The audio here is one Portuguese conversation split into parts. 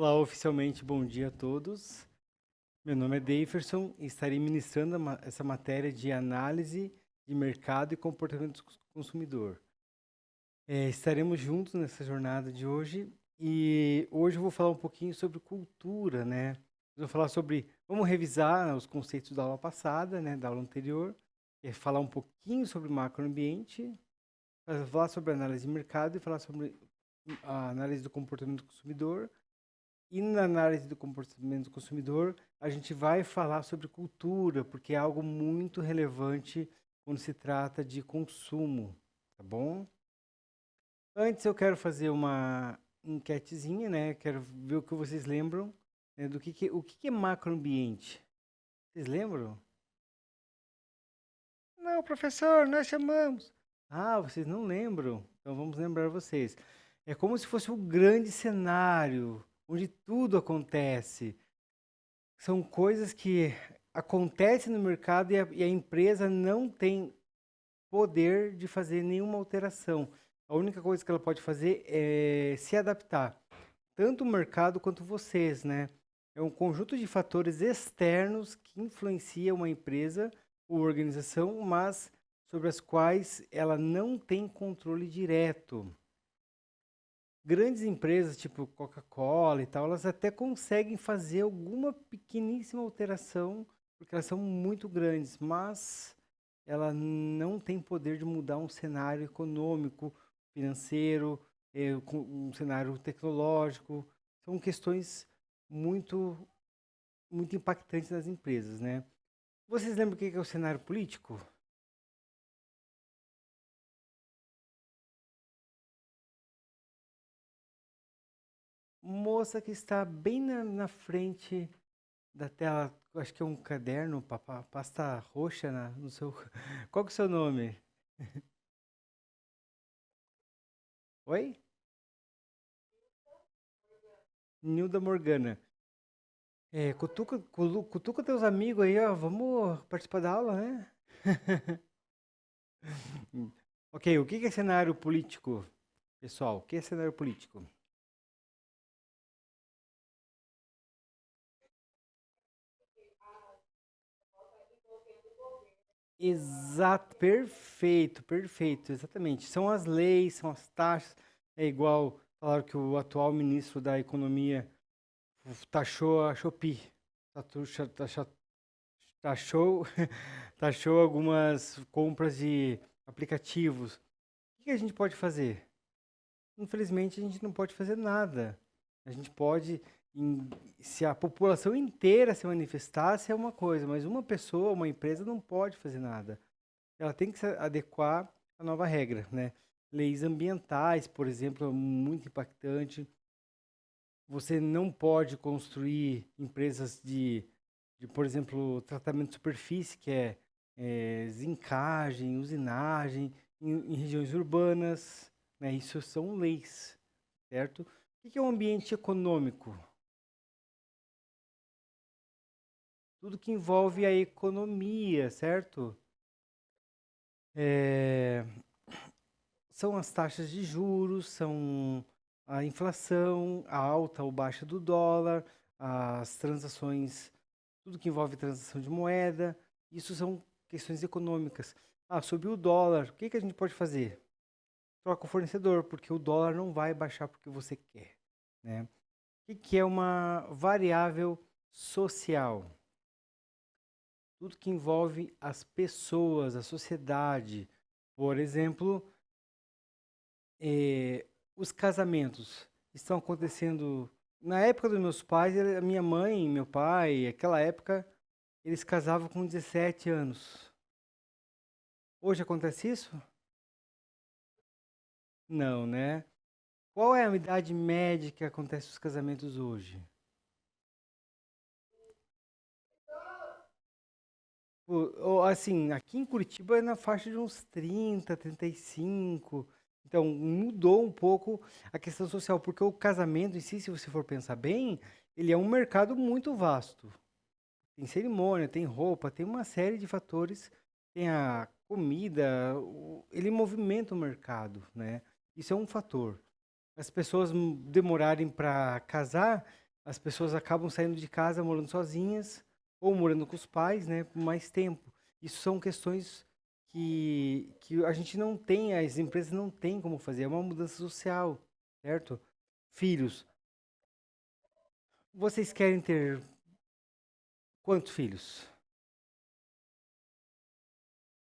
Olá, oficialmente, bom dia a todos. Meu nome é Daverson e estarei ministrando essa matéria de análise de mercado e comportamento do consumidor. Estaremos juntos nessa jornada de hoje e hoje eu vou falar um pouquinho sobre cultura, né? Vou falar sobre, vamos revisar, né, os conceitos da aula passada, né, da aula anterior, falar um pouquinho sobre macroambiente, falar sobre análise de mercado e falar sobre a análise do comportamento do consumidor. E na análise do comportamento do consumidor, a gente vai falar sobre cultura, porque é algo muito relevante quando se trata de consumo, tá bom? Antes eu quero fazer uma enquetezinha, né? Quero ver o que vocês lembram, né, o que é macroambiente. Vocês lembram? Não, professor, nós chamamos. Ah, vocês não lembram? Então vamos lembrar vocês. É como se fosse um grande cenário onde tudo acontece. São coisas que acontecem no mercado e a empresa não tem poder de fazer nenhuma alteração. A única coisa que ela pode fazer é se adaptar, tanto o mercado quanto vocês, né? É um conjunto de fatores externos que influenciam uma empresa ou organização, mas sobre as quais ela não tem controle direto. Grandes empresas, tipo Coca-Cola e tal, elas até conseguem fazer alguma pequeníssima alteração, porque elas são muito grandes, mas ela não tem poder de mudar um cenário econômico, financeiro, um cenário tecnológico. São questões muito, muito impactantes nas empresas, né? Vocês lembram o que é o cenário político? Moça que está bem na frente da tela, acho que é um caderno, pasta roxa no seu. Qual que é o seu nome? Oi? Nilda Morgana. Cutuca teus amigos aí, ó. Vamos participar da aula, né? Ok, o que é cenário político, pessoal? O que é cenário político? Exato, perfeito, perfeito, exatamente. São as leis, são as taxas. É igual, falaram que o atual ministro da Economia taxou a Shopee. Taxou, taxou algumas compras de aplicativos. O que a gente pode fazer? Infelizmente, a gente não pode fazer nada. A gente pode, se a população inteira se manifestasse, é uma coisa, mas uma pessoa, uma empresa não pode fazer nada. Ela tem que se adequar à nova regra, né? Leis ambientais, por exemplo, é muito impactante. Você não pode construir empresas por exemplo, tratamento de superfície, que é zincagem, usinagem, em regiões urbanas, né? Isso são leis, certo? O que é um ambiente econômico? Tudo que envolve a economia, certo? É, são as taxas de juros, são a inflação, a alta ou baixa do dólar, as transações, tudo que envolve transação de moeda, isso são questões econômicas. Ah, subiu o dólar, o que que a gente pode fazer? Troca o fornecedor, porque o dólar não vai baixar porque você quer, né? O que que é uma variável social? Tudo que envolve as pessoas, a sociedade. Por exemplo, os casamentos estão acontecendo. Na época dos meus pais, a minha mãe, meu pai, aquela época, eles casavam com 17 anos. Hoje acontece isso? Não, né? Qual é a idade média que acontece os casamentos hoje? Assim, aqui em Curitiba é na faixa de uns 30, 35. Então, mudou um pouco a questão social, porque o casamento em si, se você for pensar bem, ele é um mercado muito vasto. Tem cerimônia, tem roupa, tem uma série de fatores, tem a comida, ele movimenta o mercado, né? Isso é um fator. As pessoas demorarem para casar as pessoas acabam saindo de casa morando sozinhas ou morando com os pais, né, por mais tempo. Isso são questões que a gente não tem, as empresas não têm como fazer, é uma mudança social, certo? Filhos. Vocês querem ter quantos filhos?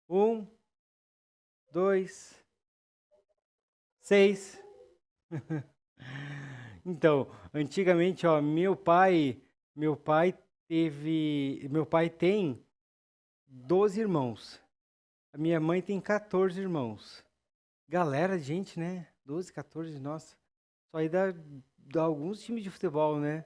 Um, dois, seis. Então, antigamente, ó, meu pai tem 12 irmãos. A minha mãe tem 14 irmãos. Galera de gente, né? 12, 14, nossa. Só aí dá alguns times de futebol, né?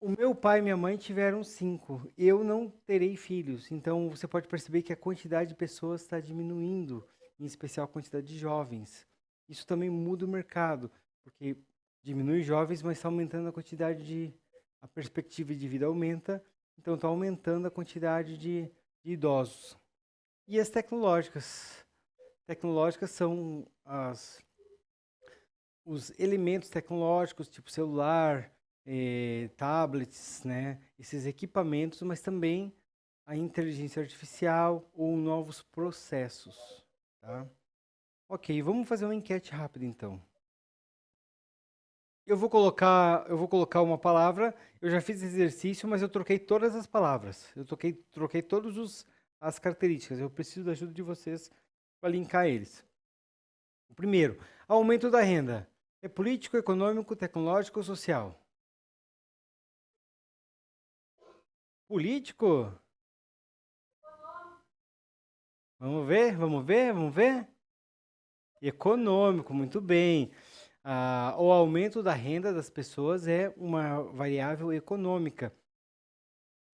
O meu pai e minha mãe tiveram 5. Eu não terei filhos. Então você pode perceber que a quantidade de pessoas está diminuindo, em especial a quantidade de jovens. Isso também muda o mercado, porque diminui jovens, mas está aumentando a quantidade de. A perspectiva de vida aumenta, então está aumentando a quantidade de idosos. E as tecnológicas? Tecnológicas são os elementos tecnológicos, tipo celular, tablets, né? Esses equipamentos, mas também a inteligência artificial ou novos processos, tá? Ok, vamos fazer uma enquete rápida então. Eu vou colocar uma palavra. Eu já fiz exercício, mas eu troquei todas as palavras. Eu troquei todas as características. Eu preciso da ajuda de vocês para linkar eles. O primeiro, aumento da renda. É político, econômico, tecnológico ou social? Político? Vamos ver, vamos ver, vamos ver. Econômico, muito bem. O aumento da renda das pessoas é uma variável econômica.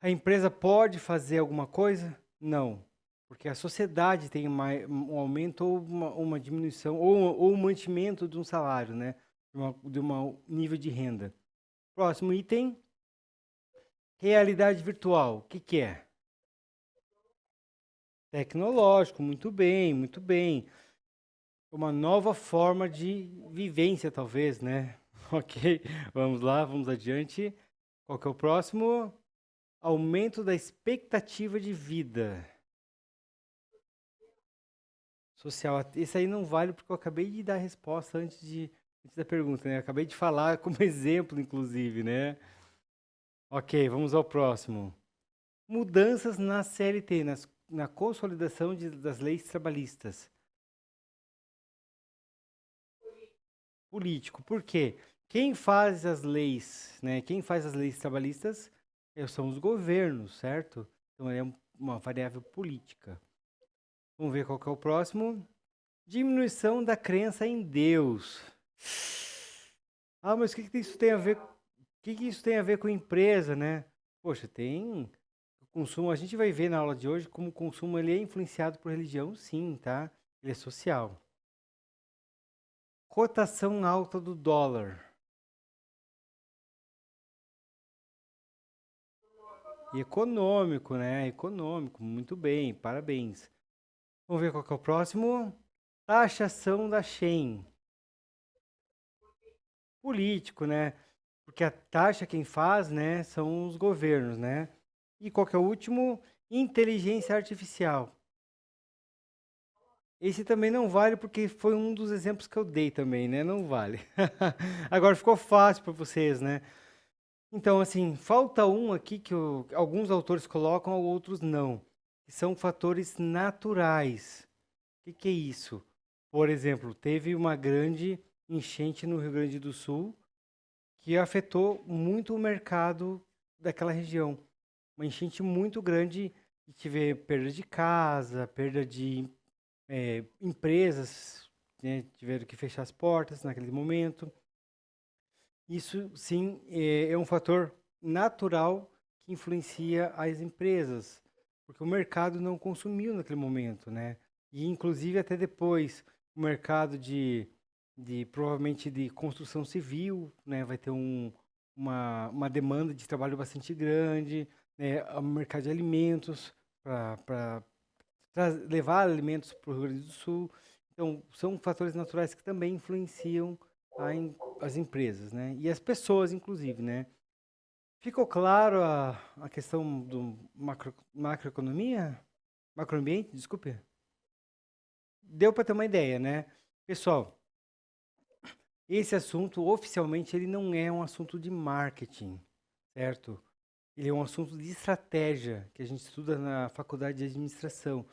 A empresa pode fazer alguma coisa? Não, porque a sociedade tem um aumento ou uma diminuição, ou um mantimento de um salário, né? De um nível de renda. Próximo item, realidade virtual. O que que é? Tecnológico, muito bem, muito bem. Uma nova forma de vivência, talvez, né? Ok, vamos lá, vamos adiante. Qual que é o próximo? Aumento da expectativa de vida social. Esse aí não vale porque eu acabei de dar a resposta antes da pergunta, né? Eu acabei de falar como exemplo, inclusive, né? Ok, vamos ao próximo. Mudanças na CLT, na consolidação das leis trabalhistas. Político. Por quê? Quem faz as leis, né? Quem faz as leis trabalhistas são os governos, certo? Então é uma variável política. Vamos ver qual que é o próximo. Diminuição da crença em Deus. Ah, mas o que isso tem a ver? O que isso tem a ver com empresa, né? Poxa, tem o consumo. A gente vai ver na aula de hoje como o consumo ele é influenciado por religião, sim, tá? Ele é social. Cotação alta do dólar. Econômico, né? Econômico, muito bem, parabéns. Vamos ver qual que é o próximo. Taxação da Shein. Político, né? Porque a taxa quem faz, né, são os governos, né? E qual que é o último? Inteligência artificial. Esse também não vale porque foi um dos exemplos que eu dei também, né? Não vale. Agora ficou fácil para vocês, né? Então, assim, falta um aqui que alguns autores colocam, outros não, que são fatores naturais. O que é isso? Por exemplo, teve uma grande enchente no Rio Grande do Sul que afetou muito o mercado daquela região. Uma enchente muito grande e tive perda de casa, perda de empresas, né, tiveram que fechar as portas naquele momento. Isso, sim, é um fator natural que influencia as empresas, porque o mercado não consumiu naquele momento, né? E, inclusive, até depois, o mercado provavelmente de construção civil, né? Vai ter uma demanda de trabalho bastante grande, né? O mercado de alimentos, para levar alimentos para o Rio Grande do Sul. Então, são fatores naturais que também influenciam as empresas, né? E as pessoas, inclusive, né? Ficou claro a questão do macroeconomia? Macroambiente, desculpe? Deu para ter uma ideia, né? Pessoal, esse assunto, oficialmente, ele não é um assunto de marketing, certo? Ele é um assunto de estratégia, que a gente estuda na faculdade de administração.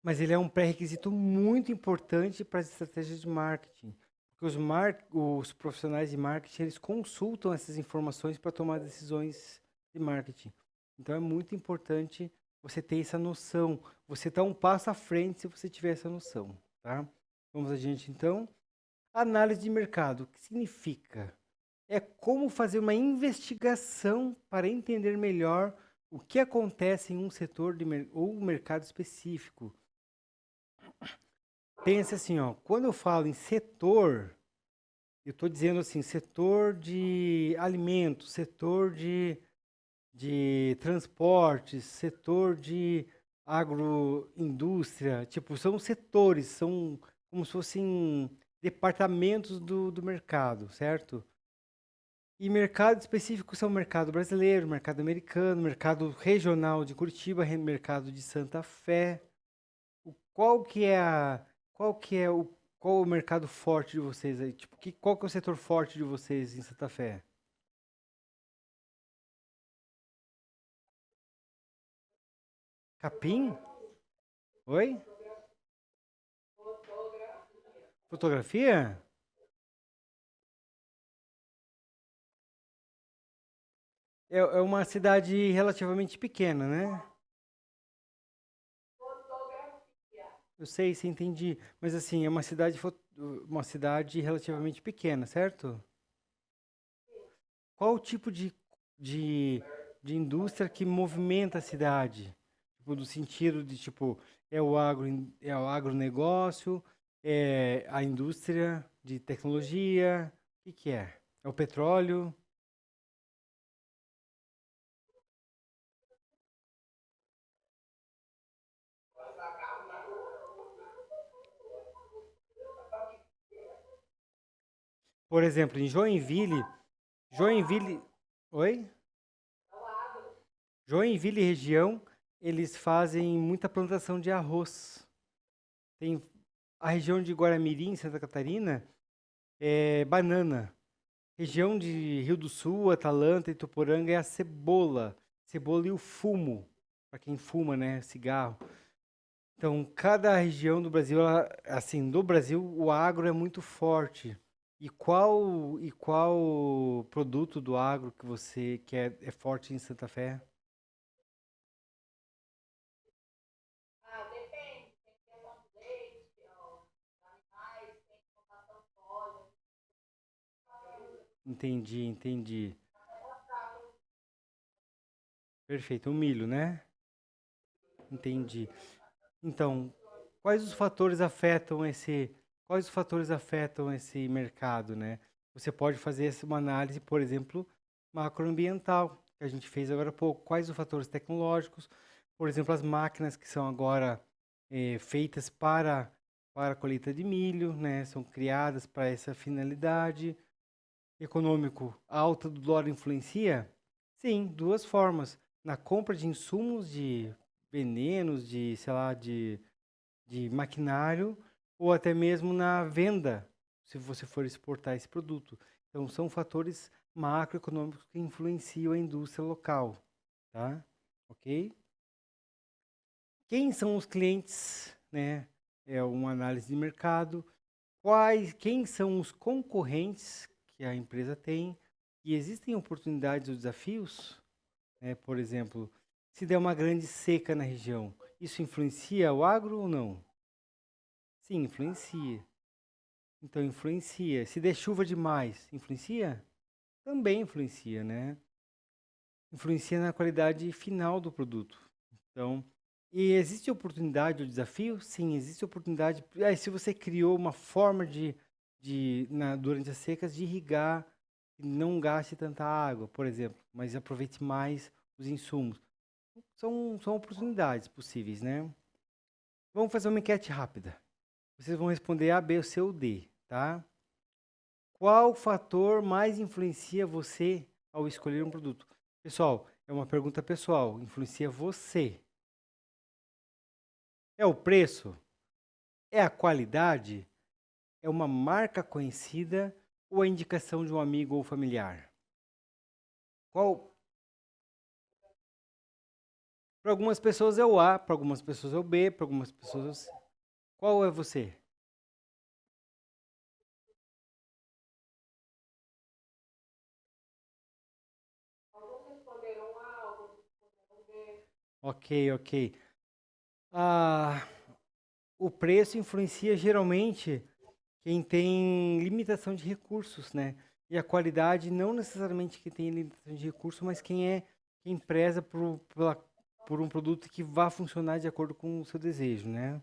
Mas ele é um pré-requisito muito importante para as estratégias de marketing. Porque os profissionais de marketing, eles consultam essas informações para tomar decisões de marketing. Então é muito importante você ter essa noção. Você está um passo à frente se você tiver essa noção, tá? Vamos adiante então. Análise de mercado, o que significa? É como fazer uma investigação para entender melhor o que acontece em um setor ou um mercado específico. Pense assim, ó, quando eu falo em setor, eu estou dizendo assim, setor de alimentos, setor de transportes, setor de agroindústria, tipo, são setores, são como se fossem departamentos do mercado, certo? E mercado específico são o mercado brasileiro, mercado americano, mercado regional de Curitiba, mercado de Santa Fé. Qual que é qual que é qual o mercado forte de vocês aí? Tipo, qual que é o setor forte de vocês em Santa Fé? Capim? Oi? Fotografia? É uma cidade relativamente pequena, né? Eu sei, se entendi. Mas assim, é uma cidade relativamente pequena, certo? Qual o tipo de, de indústria que movimenta a cidade? Tipo, do sentido de, tipo, é o agronegócio, é a indústria de tecnologia, o que que é? É o petróleo? Por exemplo, em Joinville, oi? Joinville região, eles fazem muita plantação de arroz. Tem a região de Guaramirim, Santa Catarina, é banana. Região de Rio do Sul, Atalanta e Tuporanga é a cebola. Cebola e o fumo, para quem fuma, né, cigarro. Então, cada região do Brasil, assim, do Brasil, o agro é muito forte. E qual produto do agro que você quer é forte em Santa Fé? Entendi, entendi. Perfeito, o milho, né? Entendi. Então, quais os fatores afetam quais os fatores afetam esse mercado, né? Você pode fazer uma análise, por exemplo, macroambiental, que a gente fez agora há pouco. Quais os fatores tecnológicos? Por exemplo, as máquinas que são agora feitas para a colheita de milho, né? São criadas para essa finalidade. Econômico, a alta do dólar influencia? Sim, duas formas. Na compra de insumos, de venenos, de, sei lá, de maquinário, ou até mesmo na venda, se você for exportar esse produto. Então, são fatores macroeconômicos que influenciam a indústria local, tá? Ok? Quem são os clientes, né? É uma análise de mercado. Quem são os concorrentes que a empresa tem? E existem oportunidades ou desafios, né? Por exemplo, se der uma grande seca na região, isso influencia o agro ou não? Sim, influencia. Então influencia. Se der chuva demais, influencia? Também influencia, né? Influencia na qualidade final do produto. Então, e existe oportunidade ou desafio? Sim, existe oportunidade. Se você criou uma forma durante as secas, de irrigar, e não gaste tanta água, por exemplo, mas aproveite mais os insumos. São oportunidades possíveis, né? Vamos fazer uma enquete rápida. Vocês vão responder A, B, C ou D, tá? Qual fator mais influencia você ao escolher um produto? Pessoal, é uma pergunta pessoal. Influencia você. É o preço? É a qualidade? É uma marca conhecida ou a indicação de um amigo ou familiar? Qual? Para algumas pessoas é o A, para algumas pessoas é o B, para algumas pessoas é o C. Qual é você? Ok, ok. Ah, o preço influencia geralmente quem tem limitação de recursos, né? E a qualidade não necessariamente quem tem limitação de recursos, mas quem preza por um produto que vá funcionar de acordo com o seu desejo, né?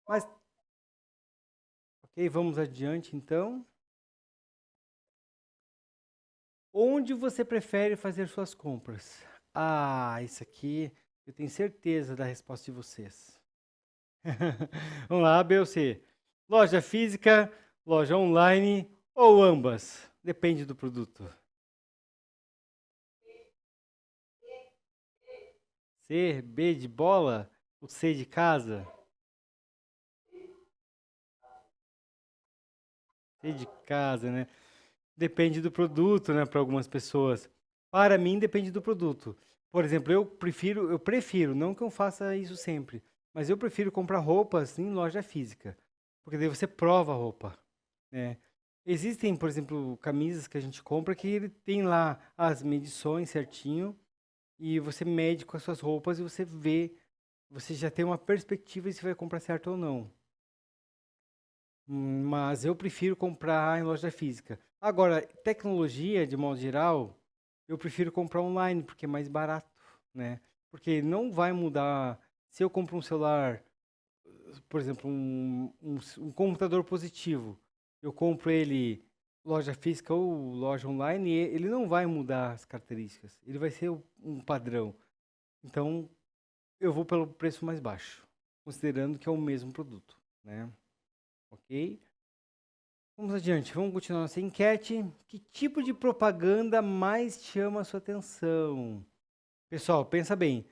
Mas, ok, vamos adiante então. Onde você prefere fazer suas compras? Ah, isso aqui eu tenho certeza da resposta de vocês. Vamos lá, A, B ou C. Loja física, loja online ou ambas? Depende do produto. C, B de bola, o C de casa, C de casa, né? Depende do produto, né, para algumas pessoas. Para mim depende do produto. Por exemplo, eu prefiro, não que eu faça isso sempre, mas eu prefiro comprar roupas em loja física, porque daí você prova a roupa, né? Existem, por exemplo, camisas que a gente compra que ele tem lá as medições certinho e você mede com as suas roupas e você vê, você já tem uma perspectiva se vai comprar certo ou não. Mas eu prefiro comprar em loja física. Agora, tecnologia, de modo geral, eu prefiro comprar online, porque é mais barato, né? Porque não vai mudar. Se eu compro um celular, por exemplo, um computador positivo, eu compro ele loja física ou loja online, e ele não vai mudar as características. Ele vai ser um padrão. Então, eu vou pelo preço mais baixo, considerando que é o mesmo produto, né? Ok? Vamos adiante, vamos continuar nossa enquete. Que tipo de propaganda mais chama a sua atenção? Pessoal, pensa bem.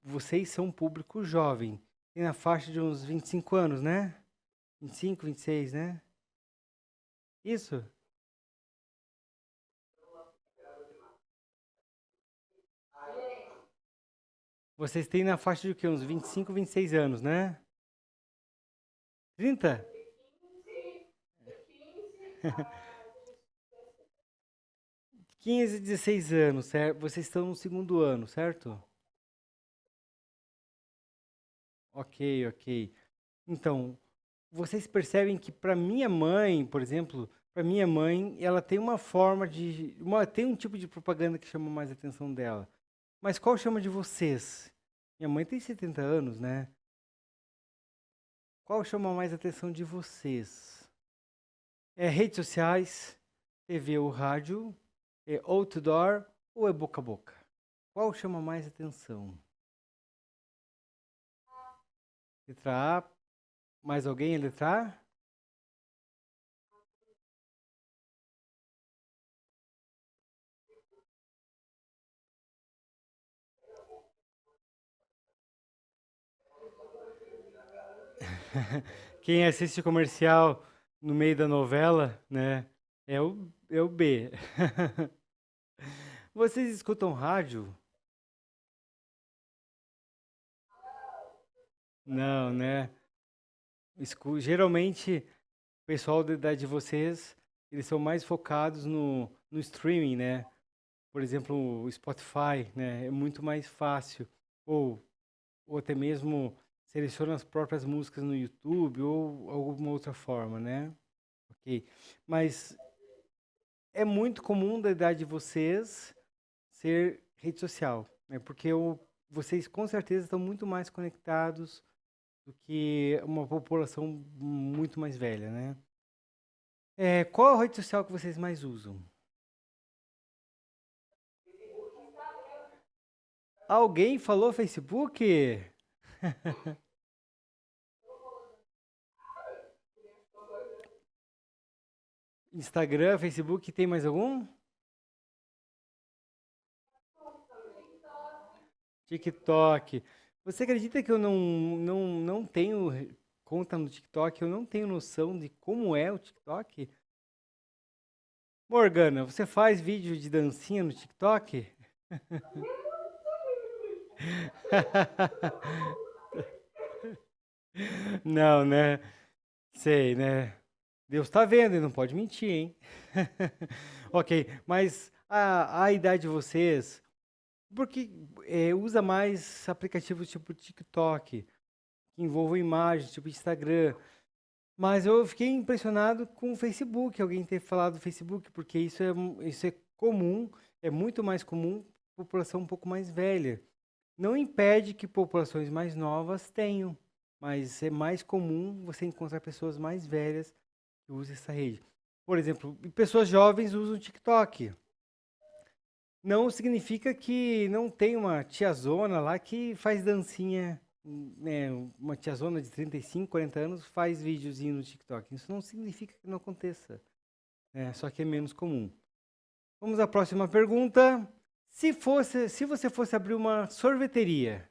Vocês são um público jovem. Tem na faixa de uns 25 anos, né? 25, 26, né? Isso? Vocês têm na faixa de o quê? Uns 25, 26 anos, né? 30? 15, 16 anos, certo? Vocês estão no segundo ano, certo? Ok, ok. Então, vocês percebem que para minha mãe, por exemplo, para minha mãe, ela tem uma forma tem um tipo de propaganda que chama mais a atenção dela. Mas qual chama de vocês? Minha mãe tem 70 anos, né? Qual chama mais a atenção de vocês? É redes sociais, TV ou rádio, é outdoor ou é boca a boca? Qual chama mais atenção? Letra A, mais alguém? Letra A? Quem assiste comercial no meio da novela, né? É o B. Vocês escutam rádio? Não, né? Geralmente, o pessoal da idade de vocês, eles são mais focados no streaming, né? Por exemplo, o Spotify, né? É muito mais fácil. Ou, ou até mesmo seleciona as próprias músicas no YouTube ou alguma outra forma, né? Ok. Mas é muito comum da idade de vocês ser rede social, né? Porque vocês com certeza estão muito mais conectados do que uma população muito mais velha, né? Qual a rede social que vocês mais usam? Alguém falou Facebook? Instagram, Facebook, tem mais algum? TikTok. Você acredita que eu não tenho conta no TikTok? Eu não tenho noção de como é o TikTok? Morgana, você faz vídeo de dancinha no TikTok? Não, né? Sei, né? Deus tá vendo e não pode mentir, hein? Ok, mas a idade de vocês, porque usa mais aplicativos tipo TikTok, que envolvam imagens, tipo Instagram. Mas eu fiquei impressionado com o Facebook, alguém ter falado do Facebook, porque isso é comum, é muito mais comum, população um pouco mais velha. Não impede que populações mais novas tenham, mas é mais comum você encontrar pessoas mais velhas que usam essa rede. Por exemplo, pessoas jovens usam o TikTok. Não significa que não tem uma tiazona lá que faz dancinha, né? Uma tiazona de 35, 40 anos faz videozinho no TikTok. Isso não significa que não aconteça, né? Só que é menos comum. Vamos à próxima pergunta. Se você fosse abrir uma sorveteria,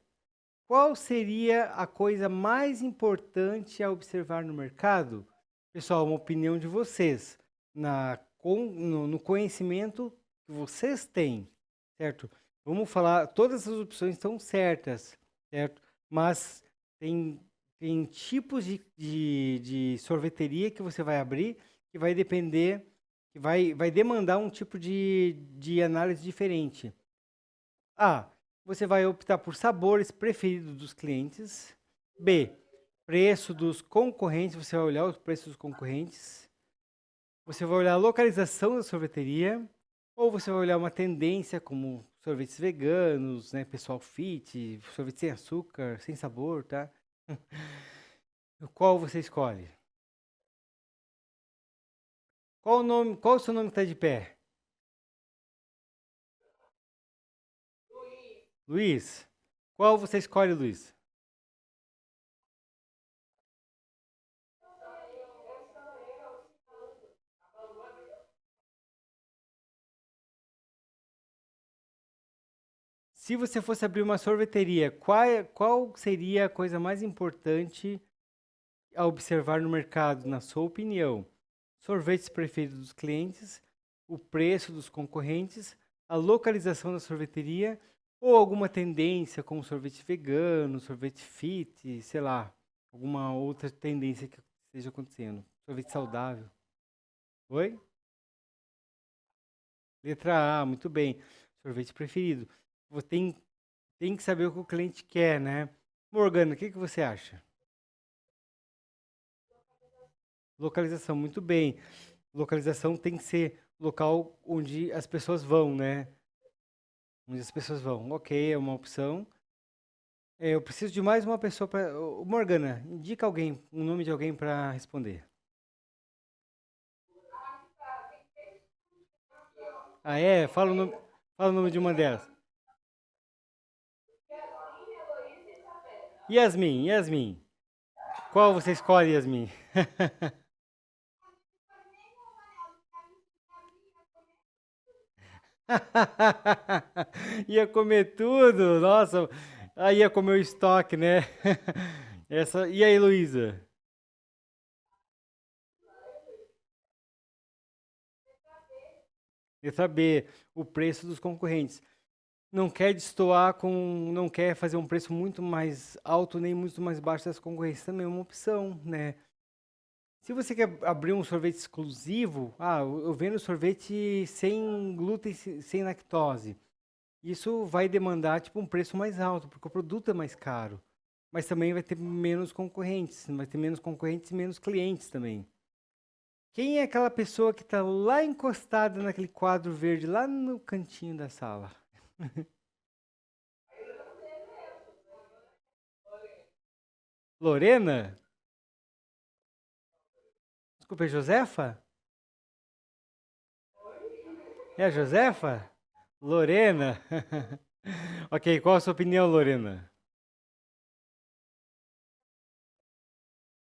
qual seria a coisa mais importante a observar no mercado? Pessoal, uma opinião de vocês, no conhecimento que vocês têm, certo? Vamos falar, todas as opções estão certas, certo? Mas tem tipos de sorveteria que você vai abrir que vai depender, vai demandar um tipo de análise diferente. A. Você vai optar por sabores preferidos dos clientes. B. Preço dos concorrentes. Você vai olhar os preços dos concorrentes. Você vai olhar a localização da sorveteria. Ou você vai olhar uma tendência como sorvetes veganos, né? Pessoal fit, sorvete sem açúcar, sem sabor, tá? Qual você escolhe? Qual o nome? Qual o seu nome que está de pé? Luiz. Qual você escolhe, Luiz? Se você fosse abrir uma sorveteria, qual seria a coisa mais importante a observar no mercado, na sua opinião? Sorvetes preferidos dos clientes, o preço dos concorrentes, a localização da sorveteria ou alguma tendência como sorvete vegano, sorvete fit, sei lá, alguma outra tendência que esteja acontecendo. Sorvete saudável. Oi? Letra A, muito bem. Sorvete preferido. Você tem que saber o que o cliente quer, né? Morgana, o que que você acha? Localização, muito bem. Localização tem que ser local onde as pessoas vão, né? Onde as pessoas vão. Ok, é uma opção. Eu preciso de mais uma pessoa para. Morgana, indica alguém, um nome de alguém para responder. Ah, é? Fala o nome de uma delas. Yasmin, Yasmin. Qual você escolhe, Yasmin? Ia comer tudo, nossa. Aí ia comer o estoque, né? E aí, Luísa? Quer saber o preço dos concorrentes. Não quer destoar com, não quer fazer um preço muito mais alto nem muito mais baixo das concorrências, também é uma opção, né? Se você quer abrir um sorvete exclusivo, eu vendo sorvete sem glúten, sem lactose. Isso vai demandar tipo um preço mais alto, porque o produto é mais caro. Mas também vai ter menos concorrentes, vai ter menos concorrentes e menos clientes também. Quem é aquela pessoa que está lá encostada naquele quadro verde, lá no cantinho da sala? Lorena? Desculpa, é Josefa? É a Josefa? Lorena? Ok, qual a sua opinião, Lorena?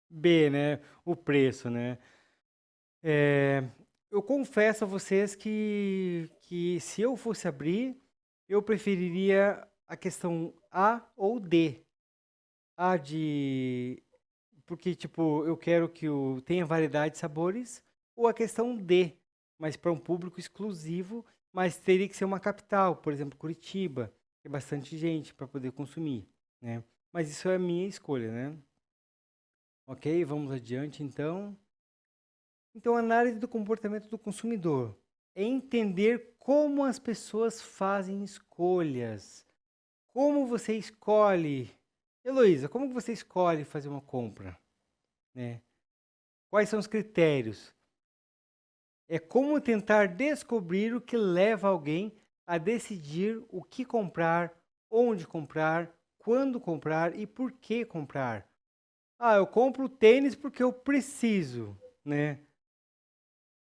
B, né? O preço, né? É, eu confesso a vocês que se eu fosse abrir, eu preferiria a questão A ou D. A de... Porque, tipo, eu quero que tenha variedade de sabores. Ou a questão D, mas para um público exclusivo, mas teria que ser uma capital, por exemplo, Curitiba. Tem bastante gente para poder consumir, né? Mas isso é a minha escolha, né? Ok, vamos adiante então. Então, análise do comportamento do consumidor é entender como as pessoas fazem escolhas. Como você escolhe? Heloísa, como você escolhe fazer uma compra? Né? Quais são os critérios? É como tentar descobrir o que leva alguém a decidir o que comprar, onde comprar, quando comprar e por que comprar. Ah, eu compro tênis porque eu preciso, né?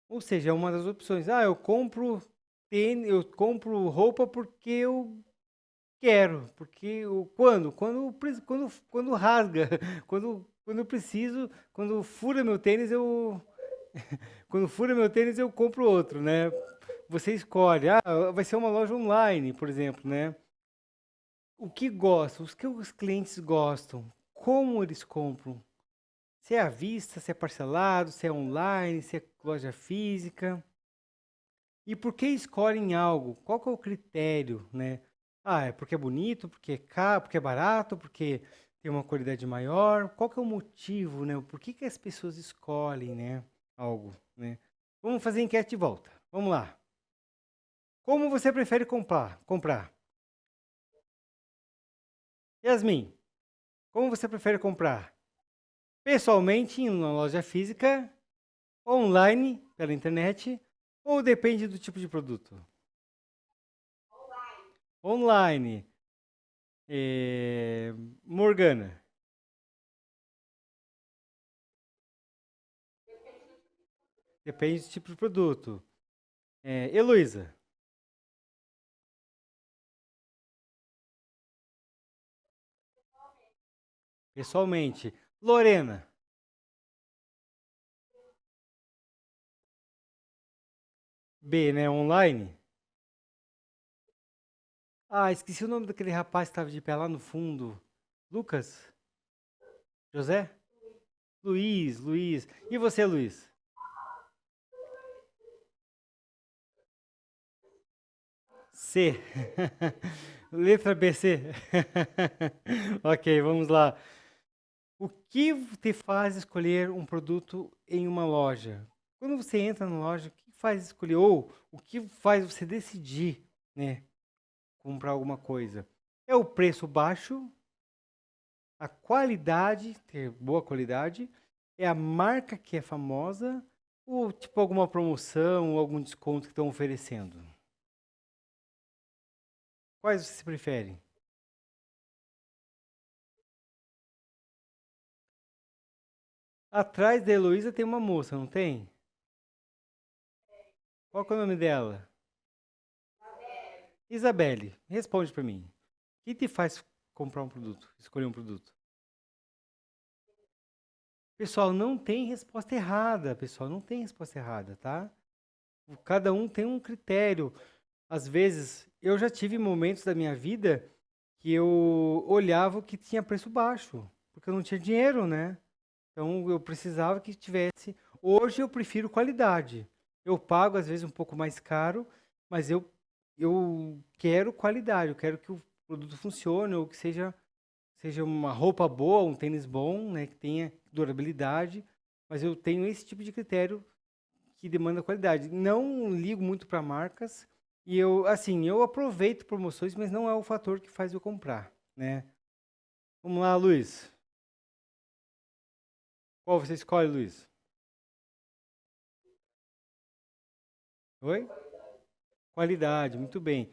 Ou seja, é uma das opções. Ah, eu compro tênis, eu compro roupa porque eu quero, porque quando rasga, quando eu preciso, quando fura meu tênis, quando fura meu tênis eu compro outro, né? Você escolhe, vai ser uma loja online, por exemplo, né? O que gostam, os que os clientes gostam, como eles compram, se é à vista, se é parcelado, se é online, se é loja física. E por que escolhem algo? Qual que é o critério, né? Ah, é porque é bonito, porque é caro, porque é barato, porque tem uma qualidade maior. Qual que é o motivo, né? Por que as pessoas escolhem, né, algo, né? Vamos fazer enquete de volta. Vamos lá. Como você prefere comprar? Yasmin, como você prefere comprar? Pessoalmente, em uma loja física, online, pela internet, ou depende do tipo de produto? Online. Morgana. Depende do tipo de produto. Heloísa. Pessoalmente. Lorena. B, né? Online. Ah, esqueci o nome daquele rapaz que estava de pé lá no fundo. Lucas? José? Luiz. E você, Luiz? C. Letra B, C. Ok, vamos lá. O que te faz escolher um produto em uma loja? Quando você entra na loja, o que faz escolher? Ou o que faz você decidir, né, comprar alguma coisa? É o preço baixo, a qualidade, ter boa qualidade, é a marca que é famosa, ou tipo alguma promoção ou algum desconto que estão oferecendo? Quais você prefere? Atrás da Heloísa tem uma moça, não tem? Qual que é o nome dela? Isabelle, responde para mim. O que te faz comprar um produto, escolher um produto? Pessoal, não tem resposta errada, pessoal, não tem resposta errada, tá? Cada um tem um critério. Às vezes, eu já tive momentos da minha vida que eu olhava o que tinha preço baixo, porque eu não tinha dinheiro, né? Então eu precisava que tivesse. Hoje eu prefiro qualidade. Eu pago às vezes um pouco mais caro, mas eu quero qualidade, eu quero que o produto funcione ou que seja uma roupa boa, um tênis bom, né, que tenha durabilidade, mas eu tenho esse tipo de critério que demanda qualidade. Não ligo muito para marcas e eu aproveito promoções, mas não é o fator que faz eu comprar, né? Vamos lá, Luiz. Qual você escolhe, Luiz? Oi? Qualidade, muito bem.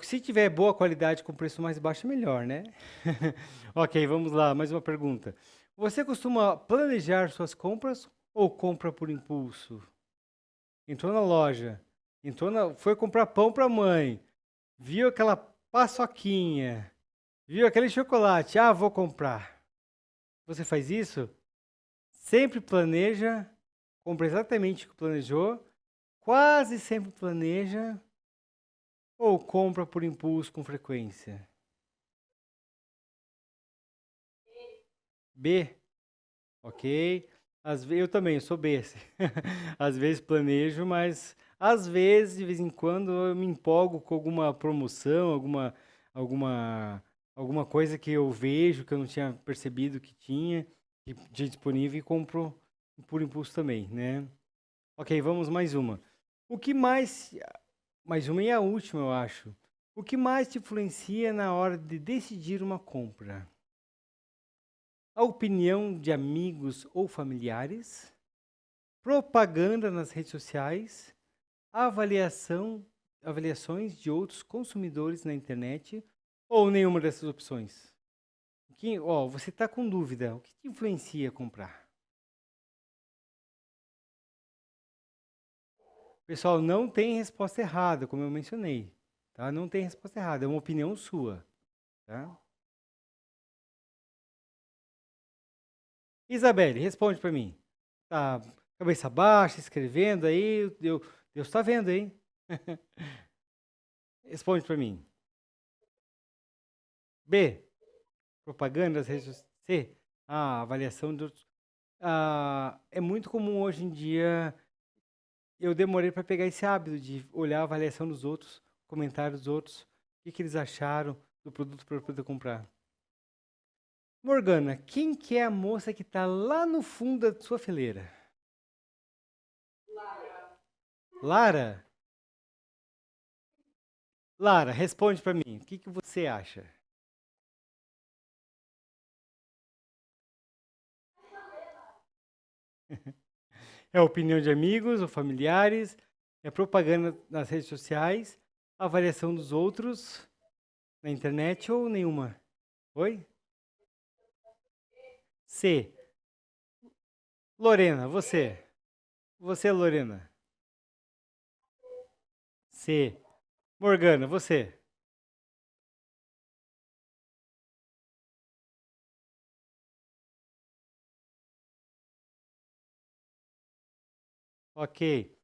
Se tiver boa qualidade com preço mais baixo, melhor, né? Ok, vamos lá, mais uma pergunta. Você costuma planejar suas compras ou compra por impulso? Entrou na loja, foi comprar pão para a mãe, viu aquela paçoquinha, viu aquele chocolate, vou comprar. Você faz isso? Sempre planeja compra exatamente o que planejou, quase sempre planeja ou compra por impulso com frequência? B, ok. Eu também, eu sou B. Assim. Às vezes planejo, mas às vezes, de vez em quando, eu me empolgo com alguma promoção, alguma, alguma coisa que eu vejo que eu não tinha percebido que tinha disponível e compro por impulso também, né? Ok, vamos mais uma. O que mais. Mais uma e a última, eu acho. O que mais te influencia na hora de decidir uma compra? A opinião de amigos ou familiares, propaganda nas redes sociais, avaliações de outros consumidores na internet ou nenhuma dessas opções? Você está com dúvida, o que te influencia a comprar? Pessoal, não tem resposta errada, como eu mencionei, tá? Não tem resposta errada, é uma opinião sua, tá? Isabelle, responde para mim. Tá cabeça baixa, escrevendo aí, Deus está vendo, hein? Responde para mim. B, propaganda das redes sociais. C, avaliação de outros. É muito comum hoje em dia. Eu demorei para pegar esse hábito de olhar a avaliação dos outros, comentários dos outros, o que eles acharam do produto para eu poder comprar. Morgana, quem que é a moça que está lá no fundo da sua fileira? Lara? Lara, responde para mim. O que você acha? É opinião de amigos ou familiares? É propaganda nas redes sociais? Avaliação dos outros na internet ou nenhuma? Oi? C. Lorena, você. Você, Lorena. C. Morgana, você. Ok.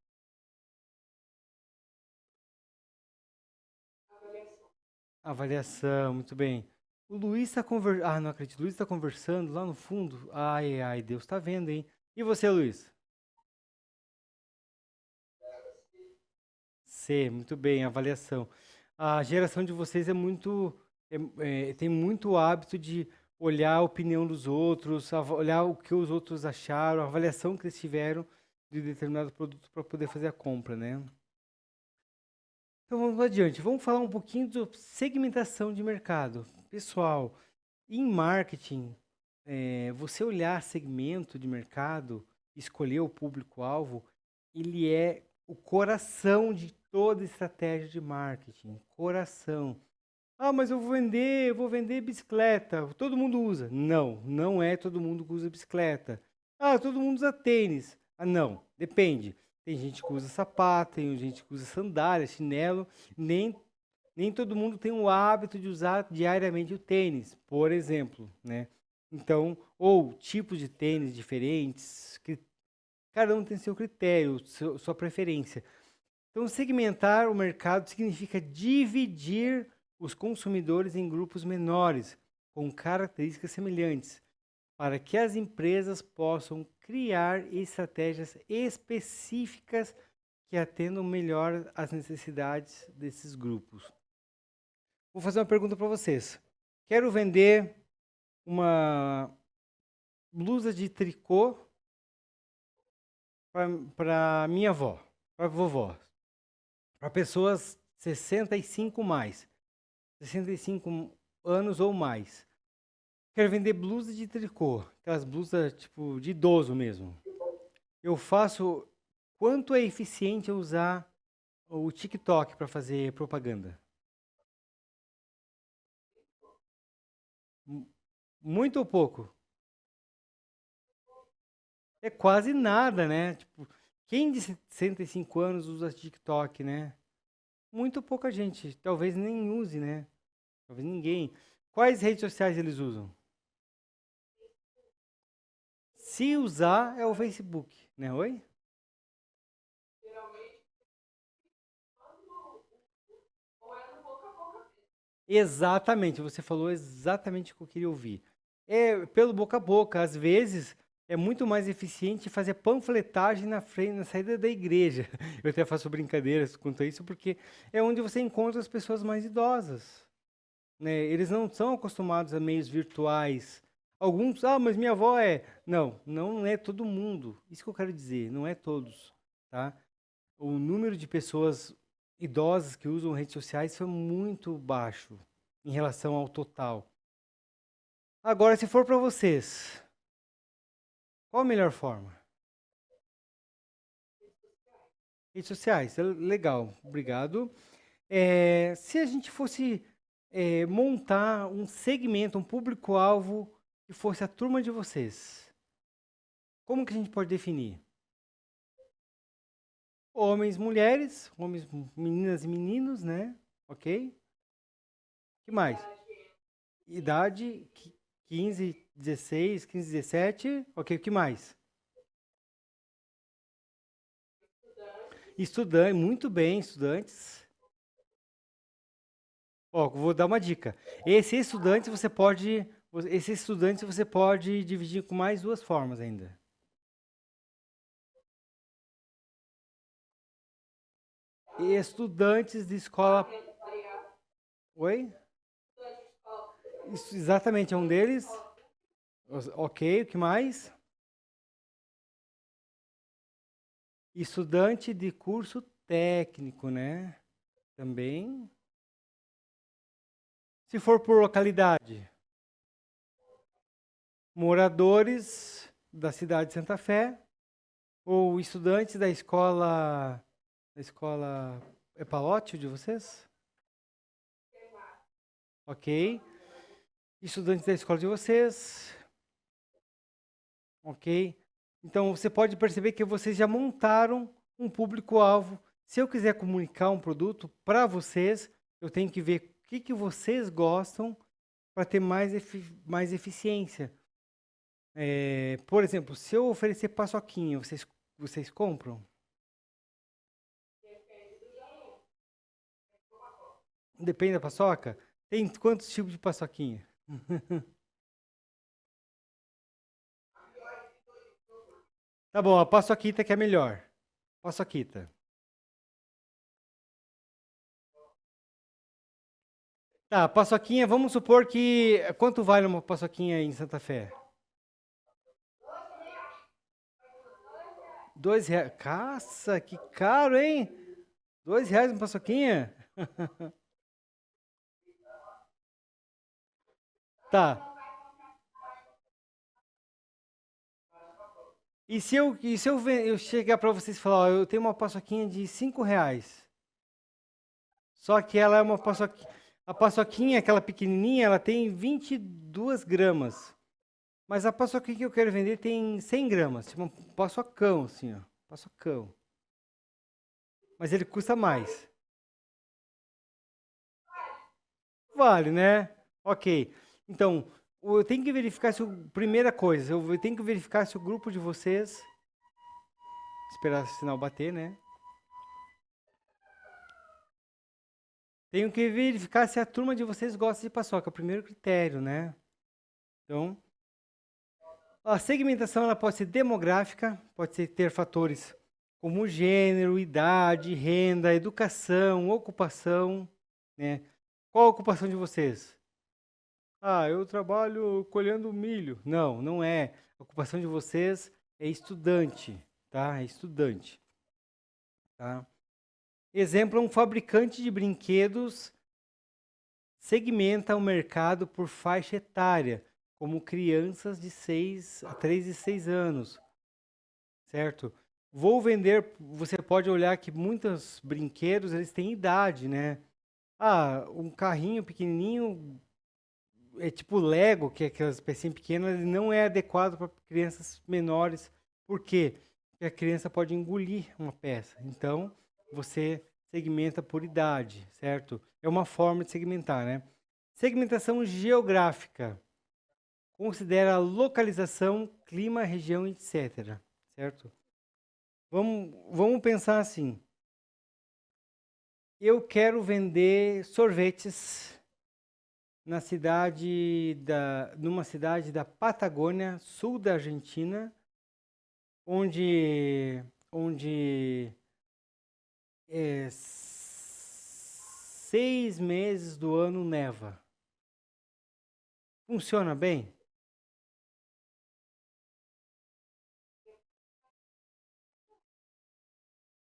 Avaliação, muito bem. O Luiz está conversando. Ah, não acredito. O Luiz está conversando lá no fundo. Ai, ai, Deus está vendo, hein? E você, Luiz? C, muito bem, avaliação. A geração de vocês tem muito hábito de olhar a opinião dos outros, olhar o que os outros acharam, a avaliação que eles tiveram de determinado produto para poder fazer a compra, né? Então vamos adiante. Vamos falar um pouquinho de segmentação de mercado. Pessoal, em marketing, você olhar segmento de mercado, escolher o público-alvo, ele é o coração de toda estratégia de marketing. Coração. Ah, mas eu vou vender bicicleta. Todo mundo usa. Não, não é todo mundo que usa bicicleta. Ah, todo mundo usa tênis. Ah, não, depende. Tem gente que usa sapato, tem gente que usa sandália, chinelo. Nem, nem todo mundo tem o hábito de usar diariamente o tênis, por exemplo, né? Então, ou tipos de tênis diferentes, cada um tem seu critério, sua preferência. Então, segmentar o mercado significa dividir os consumidores em grupos menores, com características semelhantes, para que as empresas possam criar estratégias específicas que atendam melhor às necessidades desses grupos. Vou fazer uma pergunta para vocês. Quero vender uma blusa de tricô para minha avó, para vovó, para pessoas 65 mais, 65 anos ou mais. Quero vender blusa de tricô, aquelas blusas tipo de idoso mesmo. Eu faço. Quanto é eficiente eu usar o TikTok para fazer propaganda? Muito ou pouco? É quase nada, né? Tipo, quem de 65 anos usa TikTok, né? Muito pouca gente. Talvez nem use, né? Talvez ninguém. Quais redes sociais eles usam? Se usar, é o Facebook, né? Oi? Exatamente, você falou exatamente o que eu queria ouvir. É pelo boca a boca, às vezes é muito mais eficiente fazer panfletagem na frente, na saída da igreja. Eu até faço brincadeiras quanto a isso, porque é onde você encontra as pessoas mais idosas, né? Eles não são acostumados a meios virtuais. Alguns, mas minha avó é. Não, não é todo mundo. Isso que eu quero dizer, não é todos, tá? O número de pessoas idosas que usam redes sociais foi muito baixo em relação ao total. Agora, se for para vocês, qual a melhor forma? Redes sociais, legal, obrigado. Se a gente fosse montar um segmento, um público-alvo que fosse a turma de vocês, como que a gente pode definir? Homens, mulheres, homens, meninas e meninos, né? Ok? Que mais? Idade, 15, 16, 15, 17. Ok, o que mais? Estudante, muito bem, estudantes. Ó, vou dar uma dica. Esses estudantes você pode dividir com mais duas formas ainda. Estudantes de escola. Oi? Isso exatamente é um deles. Ok, o que mais? Estudante de curso técnico, né? Também. Se for por localidade, moradores da cidade de Santa Fé ou estudantes da escola é Palótio de vocês? Ok. Estudantes da escola de vocês. Ok. Então você pode perceber que vocês já montaram um público-alvo. Se eu quiser comunicar um produto para vocês, eu tenho que ver o que vocês gostam para ter mais eficiência. Por exemplo, se eu oferecer paçoquinha, vocês compram? Depende da paçoca? Tem quantos tipos de paçoquinha? Tá bom, a paçoquita que é melhor. Paçoquita. Tá, paçoquinha, vamos supor que. Quanto vale uma paçoquinha em Santa Fé? R$ 2. Caça, que caro, hein? R$ 2 uma paçoquinha? Tá. E se eu chegar pra vocês e falar, ó, eu tenho uma paçoquinha de R$ 5. Só que ela é uma paçoquinha. A paçoquinha, aquela pequenininha, ela tem 22 gramas. Mas a paçoquinha que eu quero vender tem 100 gramas. Tipo um paçocão, assim, ó. Paçocão. Mas ele custa mais. Vale, né? Ok. Então, eu tenho que verificar se primeira coisa, eu tenho que verificar se o grupo de vocês, esperar o sinal bater, né? Tenho que verificar se a turma de vocês gosta de paçoca, é o primeiro critério, né? Então, a segmentação ela pode ser demográfica, pode ser ter fatores como gênero, idade, renda, educação, ocupação, né? Qual a ocupação de vocês? Ah, eu trabalho colhendo milho. Não, não é. A ocupação de vocês é estudante, tá? É estudante, tá? Exemplo, um fabricante de brinquedos segmenta o mercado por faixa etária, como crianças de 6 a 3 e 6 anos, certo? Vou vender, você pode olhar que muitos brinquedos, eles têm idade, né? Ah, um carrinho pequenininho é tipo Lego, que é aquelas pecinhas pequenas, ele não é adequado para crianças menores. Por quê? Porque a criança pode engolir uma peça. Então, você segmenta por idade, certo? É uma forma de segmentar, né? Segmentação geográfica. Considera localização, clima, região, etc. Certo? Vamos pensar assim. Eu quero vender sorvetes numa cidade da Patagônia, sul da Argentina, onde 6 meses do ano neva. Funciona bem?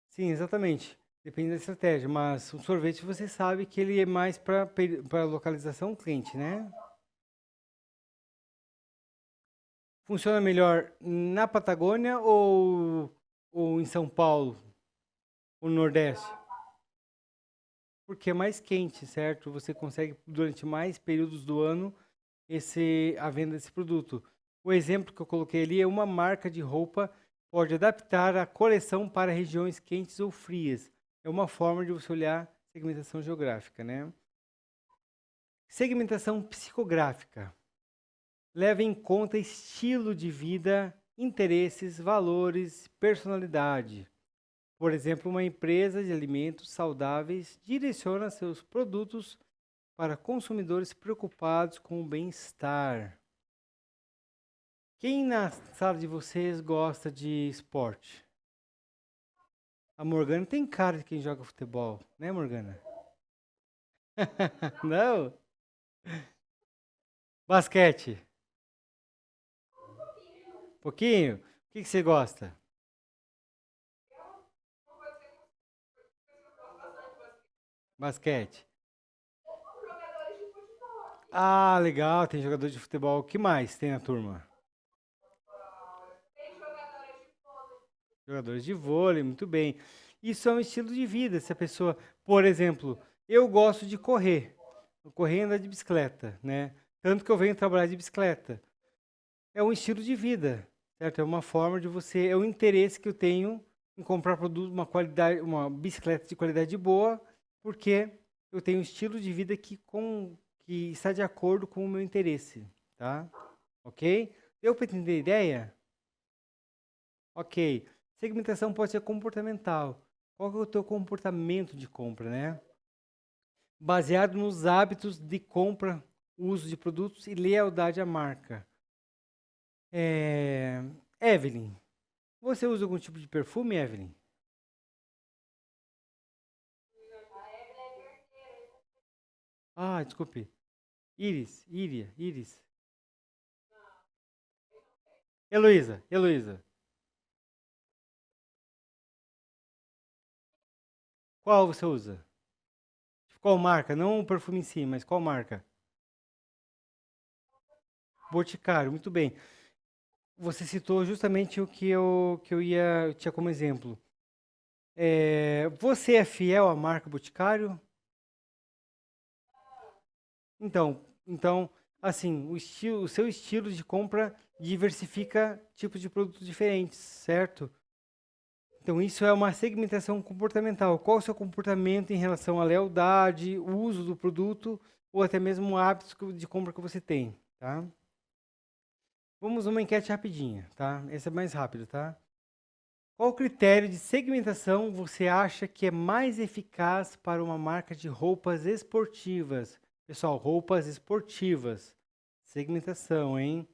Sim, exatamente. Depende da estratégia, mas o sorvete você sabe que ele é mais para localização cliente, né? Funciona melhor na Patagônia ou em São Paulo, ou no Nordeste? Porque é mais quente, certo? Você consegue durante mais períodos do ano a venda desse produto. O exemplo que eu coloquei ali é uma marca de roupa pode adaptar a coleção para regiões quentes ou frias. É uma forma de você olhar segmentação geográfica, né? Segmentação psicográfica. Leva em conta estilo de vida, interesses, valores, personalidade. Por exemplo, uma empresa de alimentos saudáveis direciona seus produtos para consumidores preocupados com o bem-estar. Quem na sala de vocês gosta de esporte? A Morgana tem cara de quem joga futebol, né, Morgana? Não? Basquete? Pouquinho? O que você gosta? Basquete. Ah, legal, tem jogador de futebol. O que mais tem na turma? Jogadores de vôlei, muito bem. Isso é um estilo de vida. Se a pessoa, por exemplo, eu gosto de correr. Correr e andar de bicicleta, né? Tanto que eu venho trabalhar de bicicleta. É um estilo de vida, certo? É uma forma de você, é um interesse que eu tenho em comprar produto, uma bicicleta de qualidade boa, porque eu tenho um estilo de vida que está de acordo com o meu interesse, tá? Ok? Deu para entender a ideia? Ok. Segmentação pode ser comportamental. Qual que é o teu comportamento de compra, né? Baseado nos hábitos de compra, uso de produtos e lealdade à marca. É... Evelyn, você usa algum tipo de perfume, Evelyn? Ah, desculpe. Iris. Heloísa. Qual você usa? Qual marca? Não o perfume em si, mas qual marca? Boticário, muito bem. Você citou justamente o que eu tinha como exemplo. Você é fiel à marca Boticário? Então, assim, o seu estilo de compra diversifica tipos de produtos diferentes, certo? Então, isso é uma segmentação comportamental. Qual o seu comportamento em relação à lealdade, o uso do produto ou até mesmo hábitos de compra que você tem, tá? Vamos uma enquete rapidinha, tá? Essa é mais rápida, tá? Qual critério de segmentação você acha que é mais eficaz para uma marca de roupas esportivas? Pessoal, roupas esportivas. Segmentação, hein?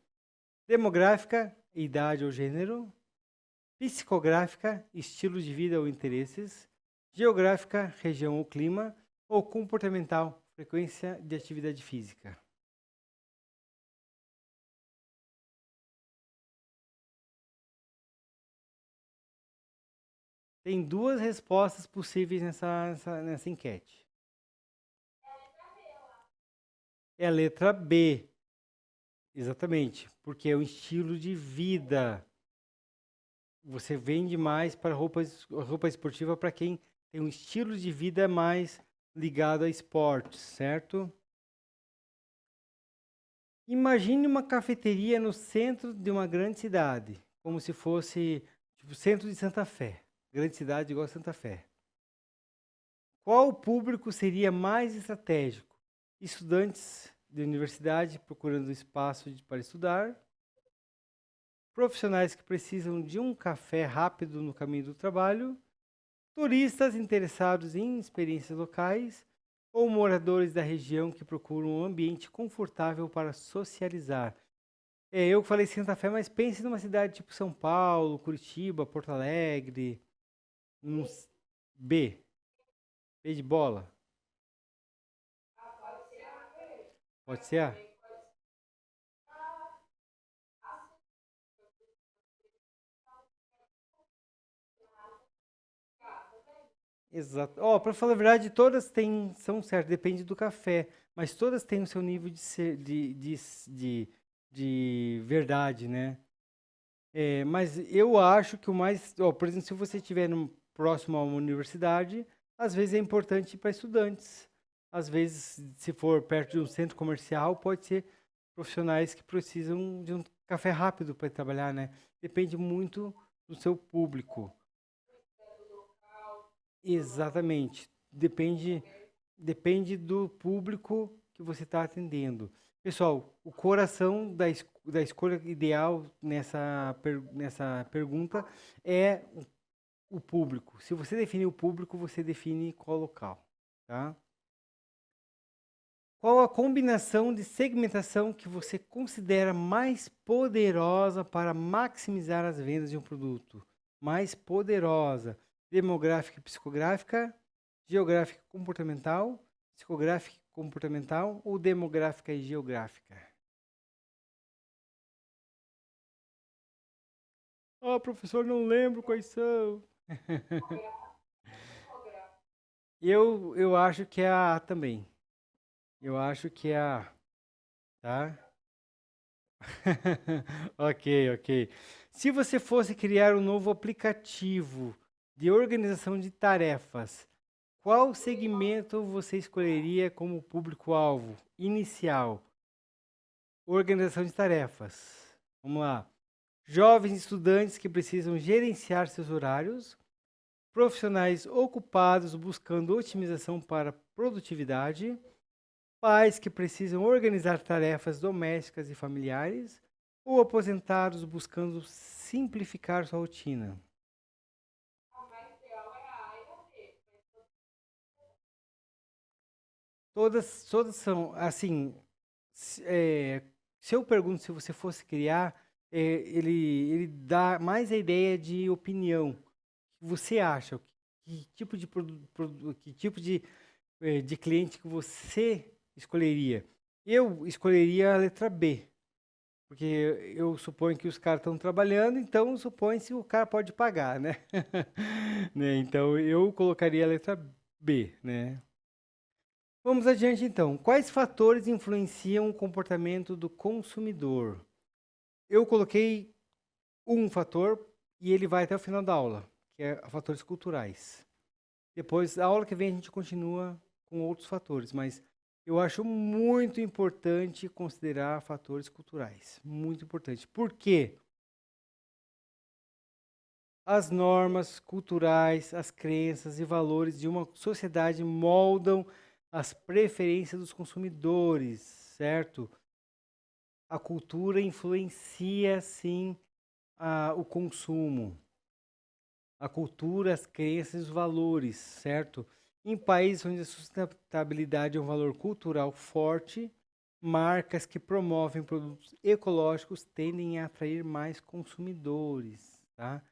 Demográfica, idade ou gênero. Psicográfica, estilo de vida ou interesses. Geográfica, região ou clima. Ou comportamental, frequência de atividade física. Tem duas respostas possíveis nessa enquete. É a letra B, exatamente, porque é um estilo de vida. Você vende mais para roupa esportiva para quem tem um estilo de vida mais ligado a esportes, certo? Imagine uma cafeteria no centro de uma grande cidade, como se fosse tipo centro de Santa Fé, grande cidade igual a Santa Fé. Qual público seria mais estratégico? Estudantes de universidade procurando espaço para estudar, profissionais que precisam de um café rápido no caminho do trabalho, turistas interessados em experiências locais ou moradores da região que procuram um ambiente confortável para socializar? Eu que falei Santa Fé, mas pense numa cidade tipo São Paulo, Curitiba, Porto Alegre. Num B. B de bola. Pode ser A? Exato. Ó, pra falar a verdade, todas têm, são certas, depende do café, mas todas têm o seu nível de verdade, né? Mas eu acho que o mais, ó, por exemplo, se você estiver próximo a uma universidade, às vezes é importante para estudantes. Às vezes, se for perto de um centro comercial, pode ser profissionais que precisam de um café rápido para trabalhar, né? Depende muito do seu público. Exatamente. Depende do público que você está atendendo. Pessoal, o coração da escolha ideal nessa pergunta é o público. Se você definir o público, você define qual local, tá? Qual a combinação de segmentação que você considera mais poderosa para maximizar as vendas de um produto? Mais poderosa: demográfica e psicográfica, geográfica e comportamental, psicográfica e comportamental ou demográfica e geográfica? Ah, professor, não lembro quais são. Eu acho que é a A também. Eu acho que é a A, tá? Ok, ok. Se você fosse criar um novo aplicativo de organização de tarefas, qual segmento você escolheria como público-alvo inicial? Organização de tarefas. Vamos lá. Jovens estudantes que precisam gerenciar seus horários, profissionais ocupados buscando otimização para produtividade, pais que precisam organizar tarefas domésticas e familiares, ou aposentados buscando simplificar sua rotina. Todas são, assim, se, é, se eu pergunto se você fosse criar, ele dá mais a ideia de opinião. O que você acha? Que tipo de, que tipo de cliente que você escolheria? Eu escolheria a letra B, porque eu suponho que os caras estão trabalhando, então supõe-se que o cara pode pagar, né? Né? Então eu colocaria a letra B, né? Vamos adiante então. Quais fatores influenciam o comportamento do consumidor? Eu coloquei um fator e ele vai até o final da aula, que é fatores culturais. Depois, a aula que vem, a gente continua com outros fatores, mas eu acho muito importante considerar fatores culturais. Muito importante. Por quê? As normas culturais, as crenças e valores de uma sociedade moldam as preferências dos consumidores, certo? A cultura influencia, sim, o consumo. A cultura, as crenças e os valores, certo? Em países onde a sustentabilidade é um valor cultural forte, marcas que promovem produtos ecológicos tendem a atrair mais consumidores, tá?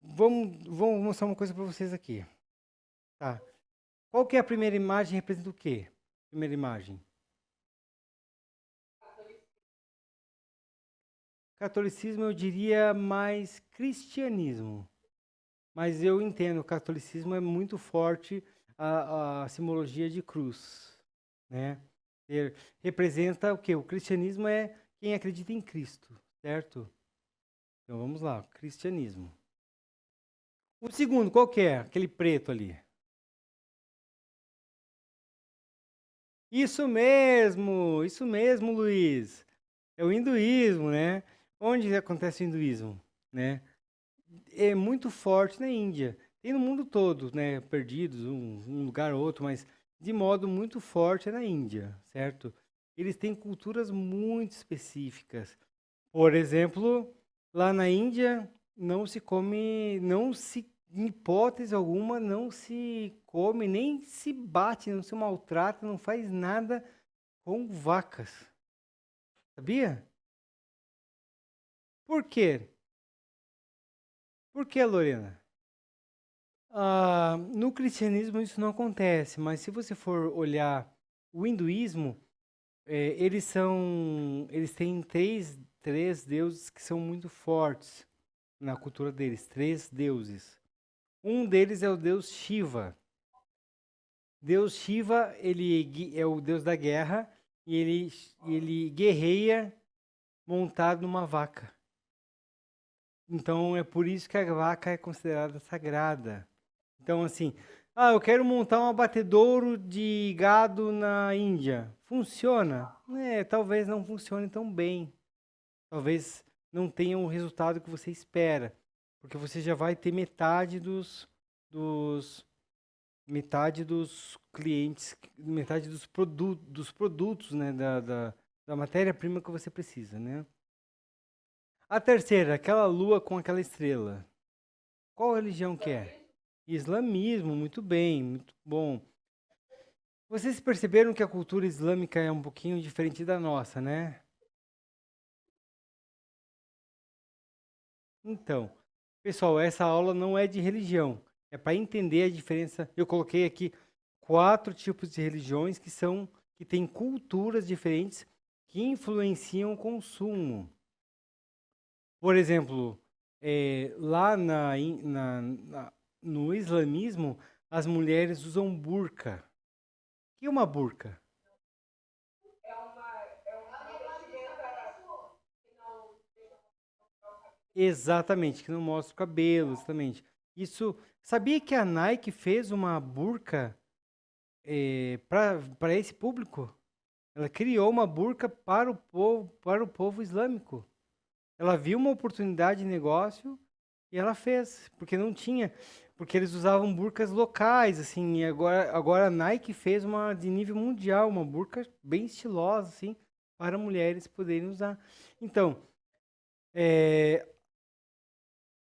Vamos mostrar uma coisa para vocês aqui, tá? Qual que é a primeira imagem? Representa o quê? Primeira imagem. Catolicismo, eu diria mais cristianismo. Mas eu entendo, o catolicismo é muito forte a simbologia de cruz, né? Representa o quê? O cristianismo é quem acredita em Cristo, certo? Então vamos lá, cristianismo. O segundo, qual que é? Aquele preto ali. Isso mesmo, Luiz. É o hinduísmo, né? Onde acontece o hinduísmo, né? É muito forte na Índia. Tem no mundo todo, né? Perdidos, um lugar ou outro, mas de modo muito forte é na Índia, certo? Eles têm culturas muito específicas. Por exemplo, lá na Índia não se come, não se em hipótese alguma, não se come, nem se bate, não se maltrata, não faz nada com vacas. Sabia? Por quê? Por que, Lorena? No cristianismo isso não acontece, mas se você for olhar o hinduísmo, eles têm três deuses que são muito fortes na cultura deles, três deuses. Um deles é o deus Shiva. Deus Shiva, ele é o deus da guerra e ele guerreia montado numa vaca. Então é por isso que a vaca é considerada sagrada. Então assim, eu quero montar um abatedouro de gado na Índia. Funciona? Talvez não funcione tão bem. Talvez não tenha o resultado que você espera, porque você já vai ter dos metade dos clientes, metade dos produtos, né, da matéria-prima que você precisa, né? A terceira, aquela lua com aquela estrela. Qual religião que é? Islamismo, muito bem, muito bom. Vocês perceberam que a cultura islâmica é um pouquinho diferente da nossa, né? Então, pessoal, essa aula não é de religião, é para entender a diferença. Eu coloquei aqui 4 tipos de religiões que têm culturas diferentes que influenciam o consumo. Por exemplo, lá no islamismo, as mulheres usam burca. O que é uma burca? Exatamente, que não mostra o cabelo, exatamente. Isso, sabia que a Nike fez uma burca para esse público? Ela criou uma burca para o povo islâmico. Ela viu uma oportunidade de negócio e ela fez, porque não tinha, porque eles usavam burcas locais, assim, e agora a Nike fez uma de nível mundial, uma burca bem estilosa, assim, para mulheres poderem usar. Então, é,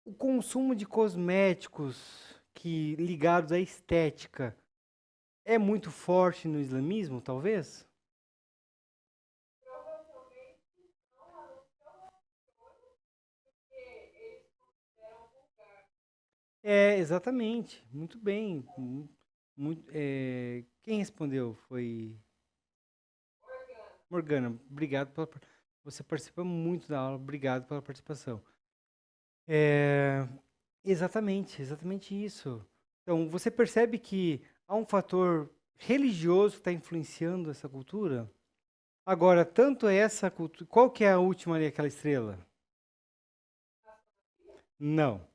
o consumo de cosméticos que ligados à estética é muito forte no islamismo, talvez? Exatamente. Muito bem. Quem respondeu foi Morgana. Obrigado você participa muito da aula. Obrigado pela participação. É, exatamente isso. Então, você percebe que há um fator religioso que está influenciando essa cultura? Agora, tanto essa cultura. Qual que é a última ali, aquela estrela? Não.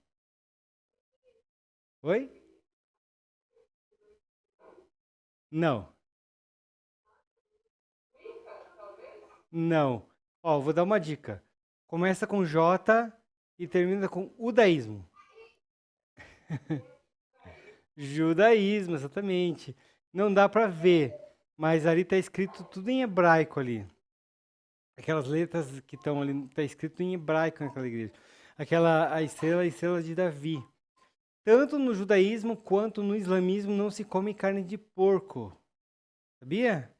Oi? Não. Não. Ó, vou dar uma dica. Começa com J e termina com Udaísmo. Judaísmo, exatamente. Não dá para ver, mas ali está escrito tudo em hebraico ali. Aquelas letras que estão ali, está escrito em hebraico naquela igreja. A estrela de Davi. Tanto no judaísmo quanto no islamismo não se come carne de porco. Sabia?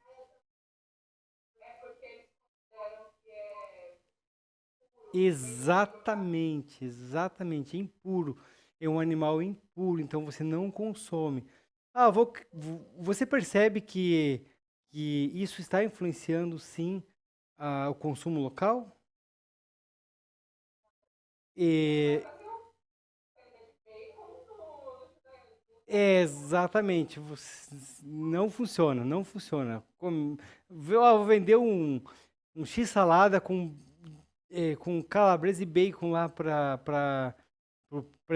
Exatamente, é impuro. É um animal impuro, então você não consome. Você percebe que isso está influenciando sim o consumo local? E, exatamente, não funciona, não funciona. Vou vender um X-salada com calabresa e bacon lá para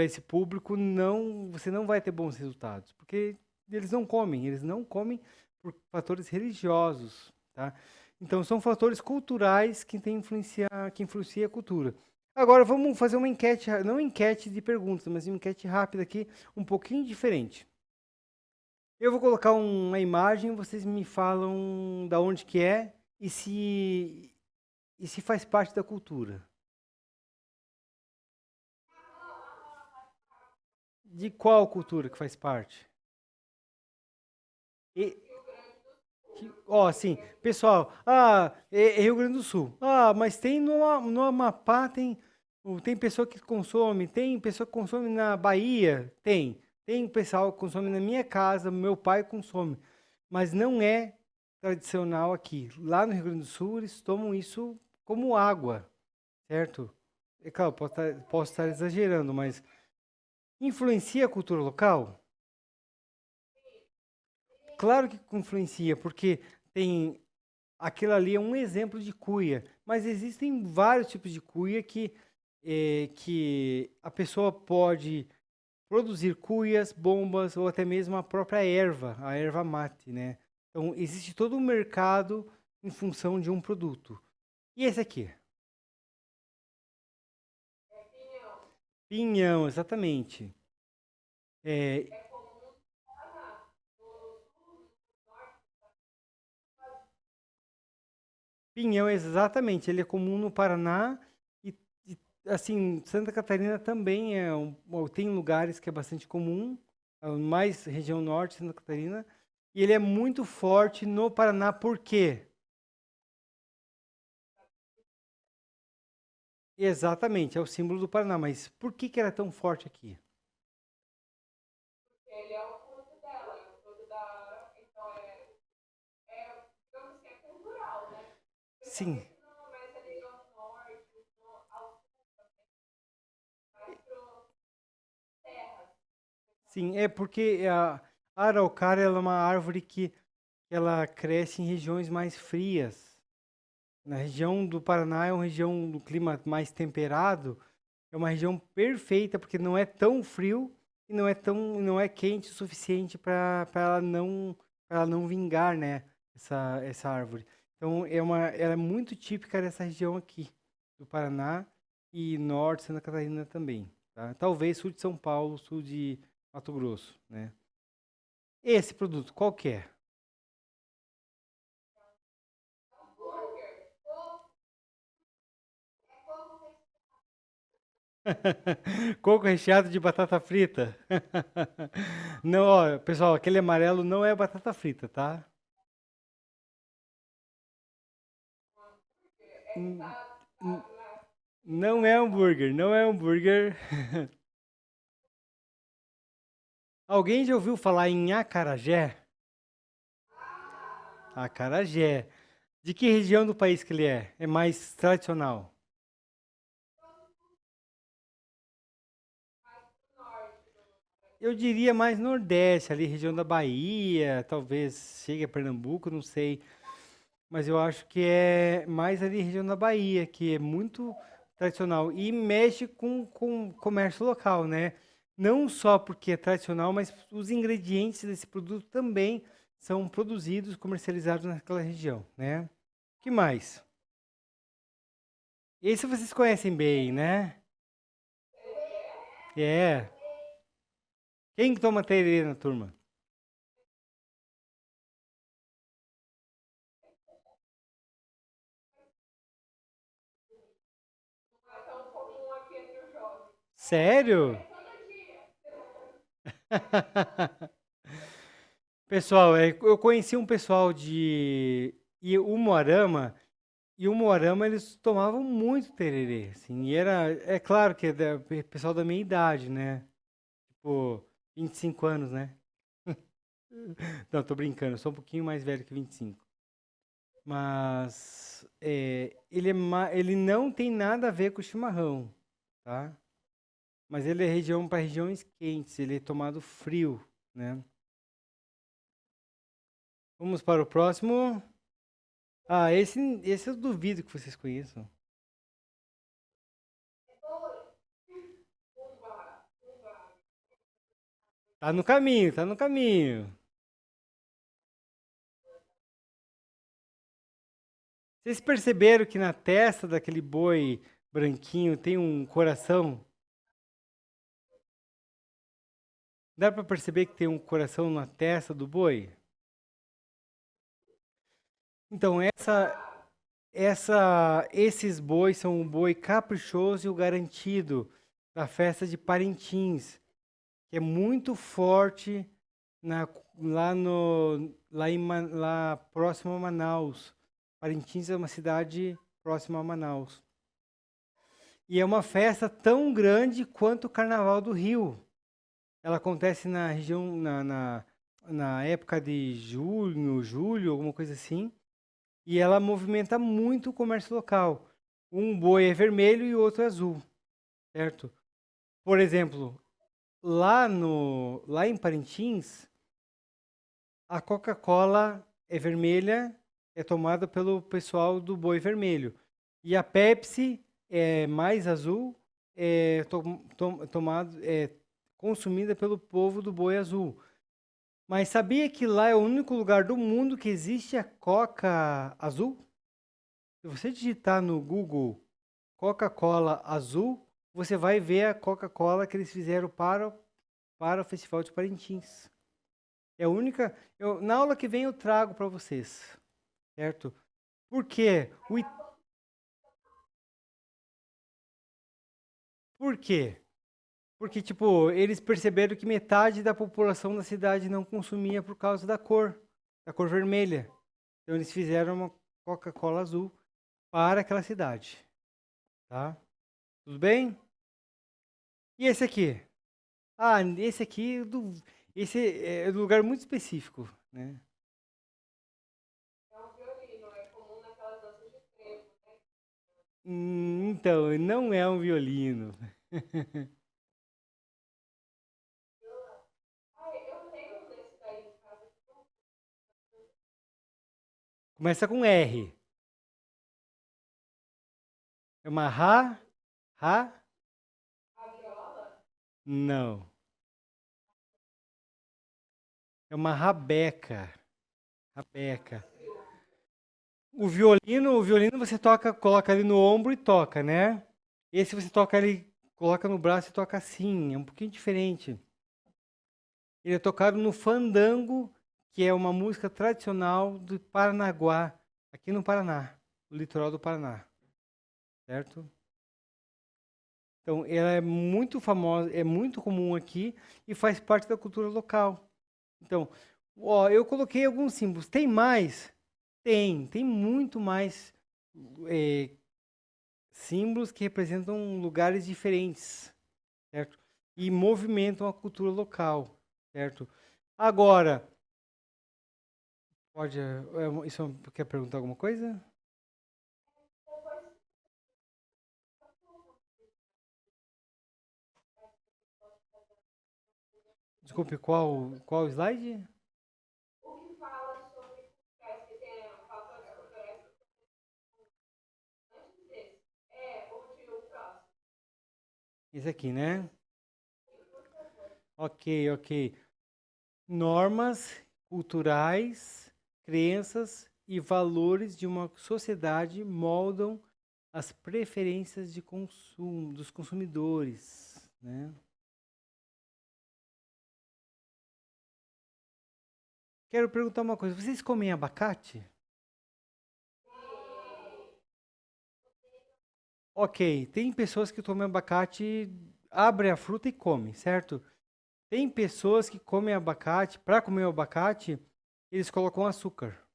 esse público, não, você não vai ter bons resultados, porque eles não comem por fatores religiosos, tá? Então são fatores culturais que influencia a cultura. Agora vamos fazer uma enquete, não enquete de perguntas, mas uma enquete rápida aqui, um pouquinho diferente. Eu vou colocar uma imagem, vocês me falam da onde que é e se faz parte da cultura. De qual cultura que faz parte? E, ó, assim, pessoal, é Rio Grande do Sul. Ah, mas tem no Amapá, tem pessoa que consome, tem pessoa que consome na Bahia, tem pessoal que consome na minha casa, meu pai consome, mas não é tradicional aqui. Lá no Rio Grande do Sul, eles tomam isso como água, certo? É claro, posso estar exagerando, mas influencia a cultura local? Claro que influencia, porque tem aquilo ali é um exemplo de cuia, mas existem vários tipos de cuia que a pessoa pode produzir cuias, bombas ou até mesmo a própria erva, a erva mate, né? Então existe todo um mercado em função de um produto. E esse aqui? Pinhão, exatamente. É, pinhão, exatamente. Ele é comum no Paraná e, assim, Santa Catarina também tem lugares que é bastante comum, mais região norte, Santa Catarina, e ele é muito forte no Paraná, por quê? Exatamente, é o símbolo do Paraná, mas por que que era tão forte aqui? Sim, sim, é porque a araucária ela é uma árvore que ela cresce em regiões mais frias. Na região do Paraná é uma região do clima mais temperado, é uma região perfeita porque não é tão frio e não é quente o suficiente para pra ela não vingar, né? Essa árvore. Então ela é muito típica dessa região aqui do Paraná e norte de Santa Catarina também, tá? Talvez sul de São Paulo, sul de Mato Grosso, né? Esse produto, qual que é? Coco recheado de batata frita. Não, ó, pessoal, aquele amarelo não é batata frita, tá? Hum, hum, Não é hambúrguer, não é hambúrguer. Alguém já ouviu falar em acarajé? Acarajé. De que região do país que ele é? É mais tradicional? Eu diria mais Nordeste, ali região da Bahia, talvez chegue a Pernambuco, não sei. Mas eu acho que é mais ali região da Bahia, que é muito tradicional e mexe com comércio local, né? Não só porque é tradicional, mas os ingredientes desse produto também são produzidos, comercializados naquela região, né? Que mais? Esse vocês conhecem bem, né? É. Quem que toma tererê na turma? Sério? Pessoal, eu conheci um pessoal de Umuarama. E o Moarama, eles tomavam muito tererê, assim, e é claro que é pessoal da minha idade, né? Tipo, 25 anos, né? Não, tô brincando, eu sou um pouquinho mais velho que 25. Mas ele não tem nada a ver com o chimarrão, tá? Mas ele é região para regiões quentes, ele é tomado frio, né? Vamos para o próximo. Ah, esse eu duvido que vocês conheçam. Tá no caminho, tá no caminho. Vocês perceberam que na testa daquele boi branquinho tem um coração? Dá para perceber que tem um coração na testa do boi? Então, esses bois são o boi caprichoso e o garantido da festa de Parintins, que é muito forte lá próximo a Manaus. Parintins é uma cidade próxima a Manaus. E é uma festa tão grande quanto o Carnaval do Rio. Ela acontece na região, na época de junho, julho, alguma coisa assim. E ela movimenta muito o comércio local. Um boi é vermelho e o outro é azul, certo? Por exemplo, lá em Parintins, a Coca-Cola é vermelha, é tomada pelo pessoal do boi vermelho. E a Pepsi é mais azul, é consumida pelo povo do boi azul. Mas sabia que lá é o único lugar do mundo que existe a Coca azul? Se você digitar no Google Coca-Cola azul, você vai ver a Coca-Cola que eles fizeram para o Festival de Parintins. É a única. Na aula que vem eu trago para vocês, certo? Por quê? Por quê? Porque, tipo, eles perceberam que metade da população da cidade não consumia por causa da cor vermelha. Então eles fizeram uma Coca-Cola azul para aquela cidade, tá? Tudo bem? E esse aqui? Ah, esse é um lugar muito específico, né? Então, não é um violino. Começa com R. É uma Rá? Rá? Não. É uma rabeca. Rabeca. O violino você toca, coloca ali no ombro e toca, né? Esse você toca ali, coloca no braço e toca assim, é um pouquinho diferente. Ele é tocado no fandango, que é uma música tradicional do Paranaguá, aqui no Paraná, no litoral do Paraná, certo? Então, ela é muito famosa, é muito comum aqui e faz parte da cultura local. Então, ó, eu coloquei alguns símbolos. Tem mais? Tem muito mais é, símbolos que representam lugares diferentes, certo? E movimentam a cultura local, certo? Agora, quer perguntar alguma coisa? Desculpe, qual slide? Esse aqui, né? Ok, ok. Normas culturais, crenças e valores de uma sociedade moldam as preferências de consumo dos consumidores, né? Quero perguntar uma coisa, vocês comem abacate? Ok, tem pessoas que tomam abacate, abrem a fruta e comem, certo? Tem pessoas que comem abacate, para comer o abacate, eles colocam açúcar.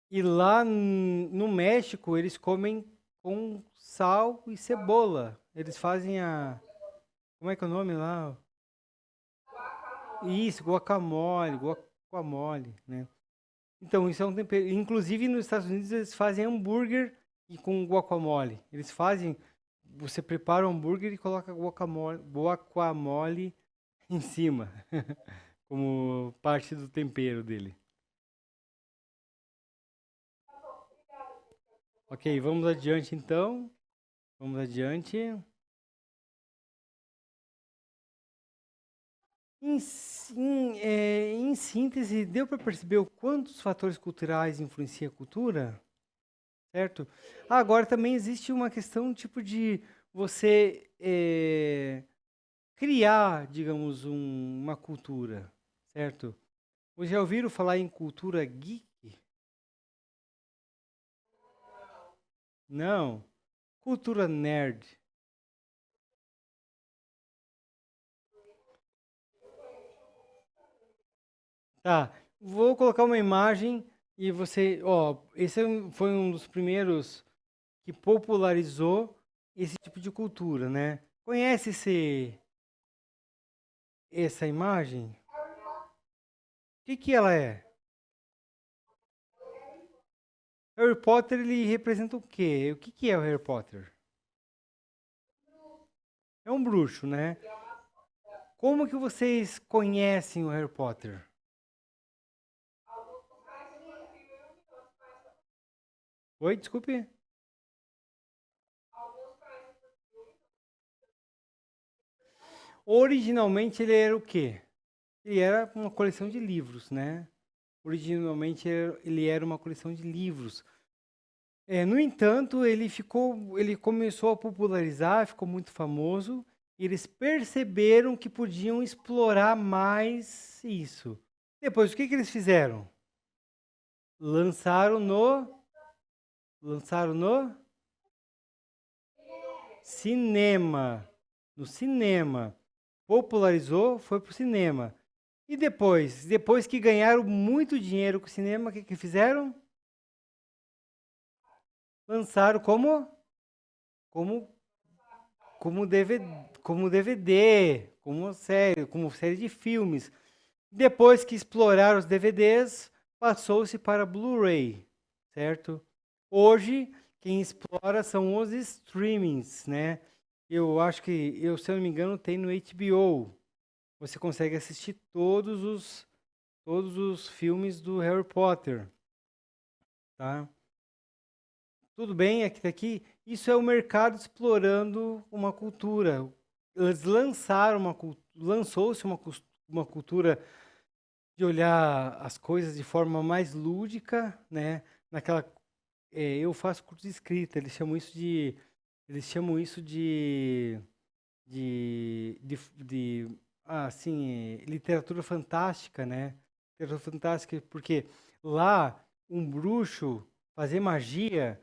E lá no México, eles comem com sal e cebola. Eles fazem como é que é o nome lá? Isso, guacamole, né? Então, isso é um tempero. Inclusive, nos Estados Unidos, eles fazem hambúrguer e com guacamole. Você prepara o hambúrguer e coloca guacamole em cima, como parte do tempero dele. Ok, vamos adiante então. Vamos adiante. Em síntese, deu para perceber o quantos fatores culturais influenciam a cultura? Certo? Agora também existe uma questão tipo de você criar, digamos, uma cultura, certo? Vocês já ouviram falar em cultura geek? Não. Cultura nerd. Tá, vou colocar uma imagem e você, ó, foi um dos primeiros que popularizou esse tipo de cultura, né? Conhece essa imagem? O que que ela é? Harry Potter, ele representa o quê? O que que é o Harry Potter? É um bruxo, né? Como que vocês conhecem o Harry Potter? Oi, desculpe. Originalmente ele era o quê? Ele era uma coleção de livros, né? Originalmente ele era uma coleção de livros. No entanto, ele começou a popularizar, ficou muito famoso, e eles perceberam que podiam explorar mais isso. Depois, o que que eles fizeram? Lançaram no, lançaram no cinema, no cinema. Popularizou, foi pro cinema. E depois que ganharam muito dinheiro com o cinema, o que que fizeram? Lançaram como como DVD, como DVD, como série de filmes. Depois que exploraram os DVDs, passou-se para Blu-ray, certo? Hoje, quem explora são os streamings, né? Eu acho que, se eu não me engano, tem no HBO. Você consegue assistir todos os filmes do Harry Potter, tá? Tudo bem, aqui, isso é o mercado explorando uma cultura. Eles lançaram lançou-se uma cultura de olhar as coisas de forma mais lúdica, né? Naquela, eu faço curso de escrita, eles chamam isso assim, literatura fantástica, né? Literatura fantástica, porque lá um bruxo fazer magia,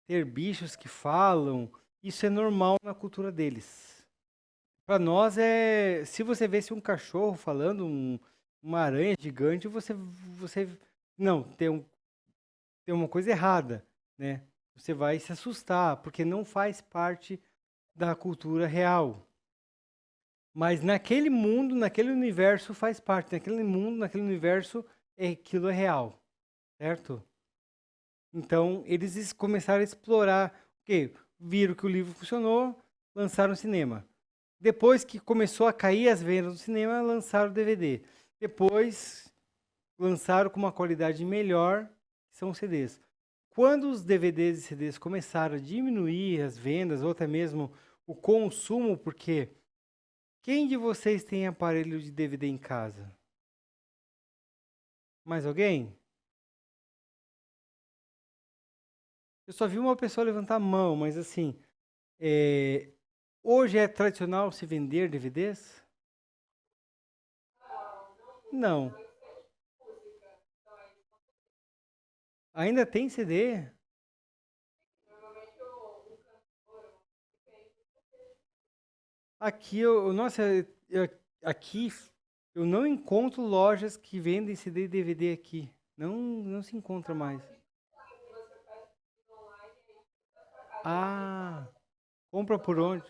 ter bichos que falam, isso é normal na cultura deles. Para nós se você vesse um cachorro falando, uma aranha gigante, você, não, tem uma coisa errada, né? Você vai se assustar, porque não faz parte da cultura real. Mas naquele mundo, naquele universo faz parte, naquele mundo, naquele universo, aquilo é real, certo? Então, começaram a explorar, porque viram que o livro funcionou, lançaram no cinema. Depois que começou a cair as vendas do cinema, lançaram o DVD. Depois, lançaram com uma qualidade melhor, que são os CDs. Quando os DVDs e CDs começaram a diminuir as vendas, ou até mesmo o consumo, porque quem de vocês tem aparelho de DVD em casa? Mais alguém? Eu só vi uma pessoa levantar a mão, mas assim, é, hoje é tradicional se vender DVDs? Não. Ainda tem CD? Aqui, nossa, aqui eu não encontro lojas que vendem CD e DVD aqui. Não, não se encontra mais. Ah, compra por onde?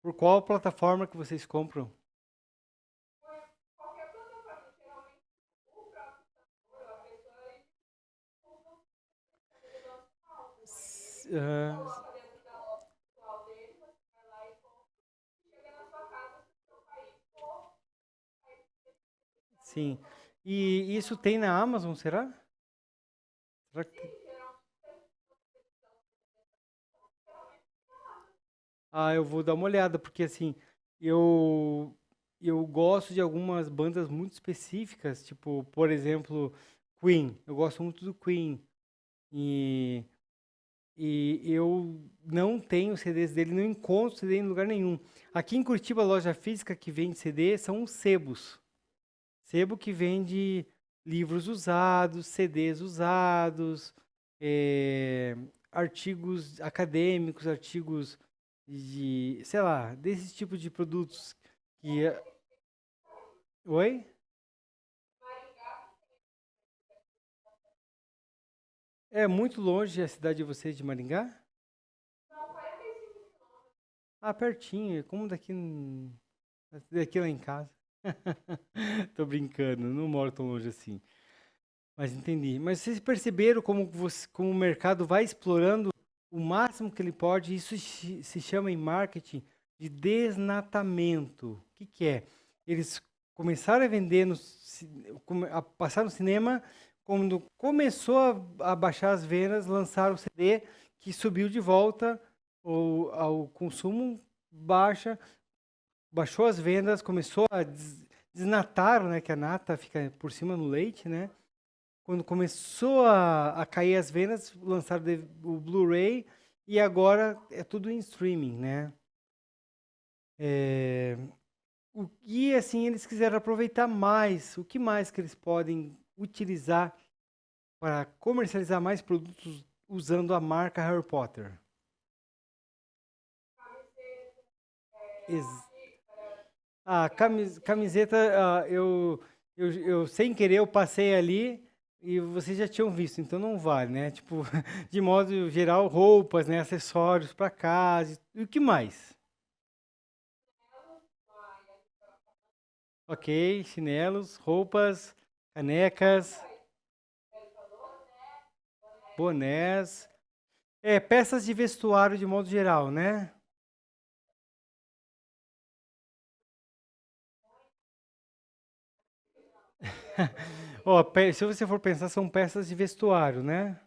Por qual plataforma que vocês compram? Ah, sim. E isso tem na Amazon, será? Será que... Ah, eu vou dar uma olhada, porque assim, eu eu gosto de algumas bandas muito específicas, tipo, por exemplo, Queen. Eu gosto muito do Queen. E, e eu não tenho CDs dele, não encontro CD em lugar nenhum. Aqui em Curitiba, a loja física que vende CD são os sebos. Sebo que vende livros usados, CDs usados, artigos acadêmicos, artigos sei lá, desse tipo de produtos que Oi? É muito longe a cidade de vocês de Maringá? Ah, pertinho, é como daqui lá em casa. Tô brincando, não moro tão longe assim. Mas entendi. Mas vocês perceberam como o mercado vai explorando o máximo que ele pode? Isso se chama em marketing de desnatamento. O que que é? Eles começaram a vender, a passar no cinema, quando começou a baixar as vendas, lançaram o CD que subiu de volta, o consumo baixou as vendas, começou a desnatar, né, que a nata fica por cima no leite, né? Quando começou a cair as vendas, lançaram o Blu-ray e agora é tudo em streaming, né? É, e assim, eles quiseram aproveitar mais. O que mais que eles podem utilizar para comercializar mais produtos usando a marca Harry Potter? Ex- camiseta, eu sem querer eu passei ali e vocês já tinham visto, então não vale, né? Tipo, de modo geral, roupas, né? Acessórios para casa e o que mais? Ok, chinelos, roupas, canecas, bonés, peças de vestuário de modo geral, né? Ó, se você for pensar, são peças de vestuário, né?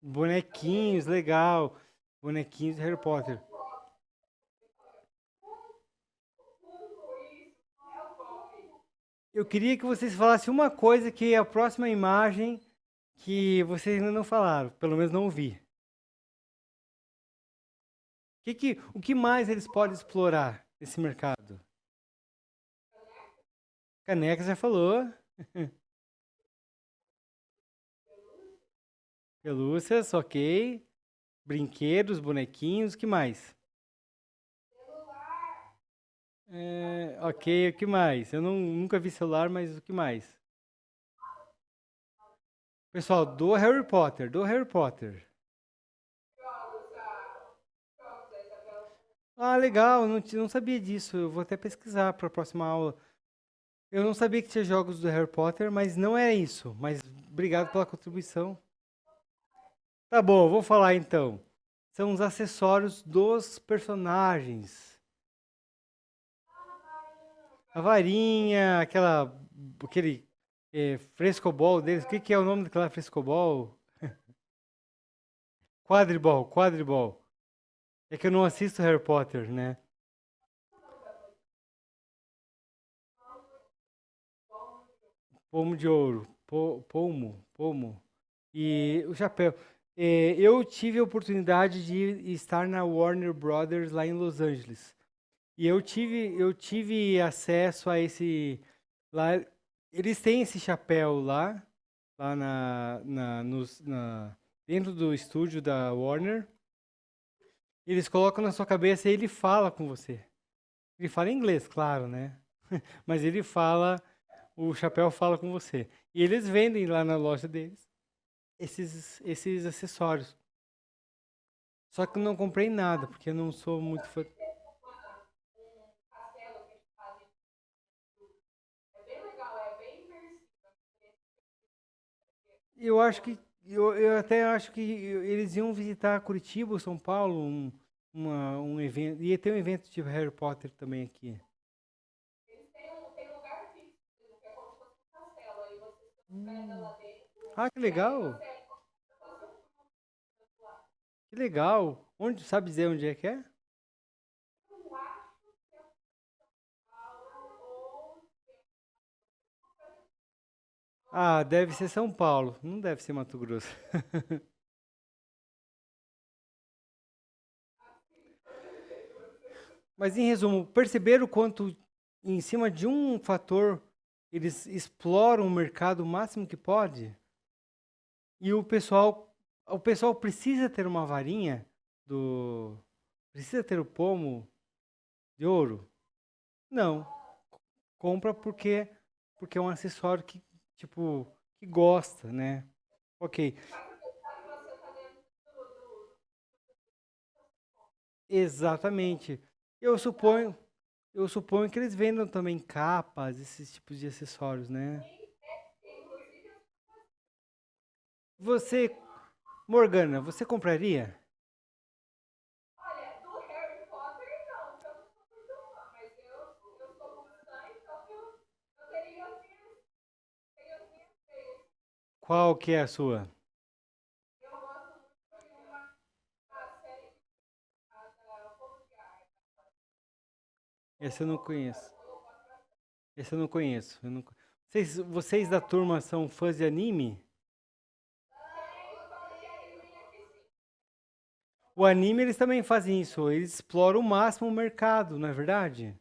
Bonequinhos, legal. Bonequinhos de Harry Potter. Eu queria que vocês falassem uma coisa que é a próxima imagem que vocês ainda não falaram, pelo menos não ouvi. O que mais eles podem explorar nesse mercado? Caneca já falou, pelúcias, ok. Brinquedos, bonequinhos, o que mais? Ok, o que mais? Eu nunca vi celular, mas o que mais? Pessoal, do Harry Potter. Ah, legal, não sabia disso. Eu vou até pesquisar para a próxima aula. Eu não sabia que tinha jogos do Harry Potter, mas não é isso. Mas obrigado pela contribuição. Tá bom, vou falar então. São os acessórios dos personagens. A varinha, aquele frescobol deles. O que, que é o nome daquela frescobol? Quadribol. É que eu não assisto Harry Potter, né? Pomo de ouro. Pomo. E o chapéu. Eu tive a oportunidade de estar na Warner Brothers lá em Los Angeles. E eu tive acesso a esse. Lá, eles têm esse chapéu lá dentro do estúdio da Warner. Eles colocam na sua cabeça e ele fala com você. Ele fala em inglês, claro, né? Mas o chapéu fala com você. E eles vendem lá na loja deles esses acessórios. Só que eu não comprei nada, porque eu não sou muito fã. Eu acho que eu até acho que eles iam visitar Curitiba ou São Paulo, um evento. Ia ter um evento de Harry Potter também aqui. Hum. Ah, que legal! Que legal! Onde, sabe dizer onde é que é? Ah, deve ser São Paulo, não deve ser Mato Grosso. Mas em resumo, perceberam o quanto em cima de um fator eles exploram o mercado o máximo que pode? E o pessoal O pessoal precisa ter uma varinha do. Precisa ter o pomo de ouro? Não. Compra porque é um acessório que, tipo, que gosta, né? Ok. Exatamente. Eu suponho, eu suponho que eles vendam também capas, esses tipos de acessórios, né? Você, Morgana, você compraria? Qual que é a sua? Essa eu não conheço. Essa eu não conheço. Vocês da turma são fãs de anime? O anime eles também fazem isso. Eles exploram o máximo o mercado, não é verdade?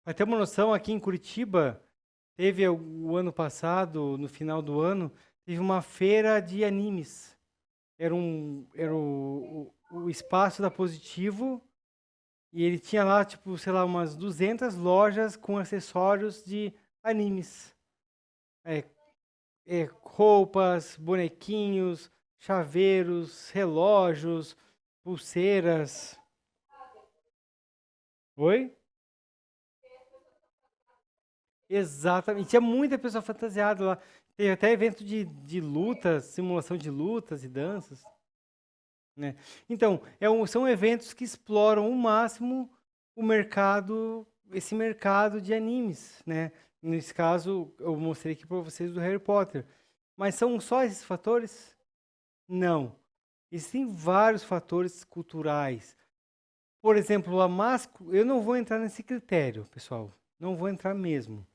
Pra ter uma noção, aqui em Curitiba, teve o ano passado, no final do ano, teve uma feira de animes. Era o espaço da Positivo e ele tinha lá, tipo, sei lá, umas 200 lojas com acessórios de animes. É, roupas, bonequinhos, chaveiros, relógios, pulseiras. Oi? Exatamente. Tinha muita pessoa fantasiada lá. Teve até evento de lutas, simulação de lutas e danças, né? Então, são eventos que exploram ao máximo o mercado, esse mercado de animes, né? Nesse caso, eu mostrei aqui para vocês do Harry Potter. Mas são só esses fatores? Não. Existem vários fatores culturais. Por exemplo, eu não vou entrar nesse critério, pessoal. Não vou entrar mesmo.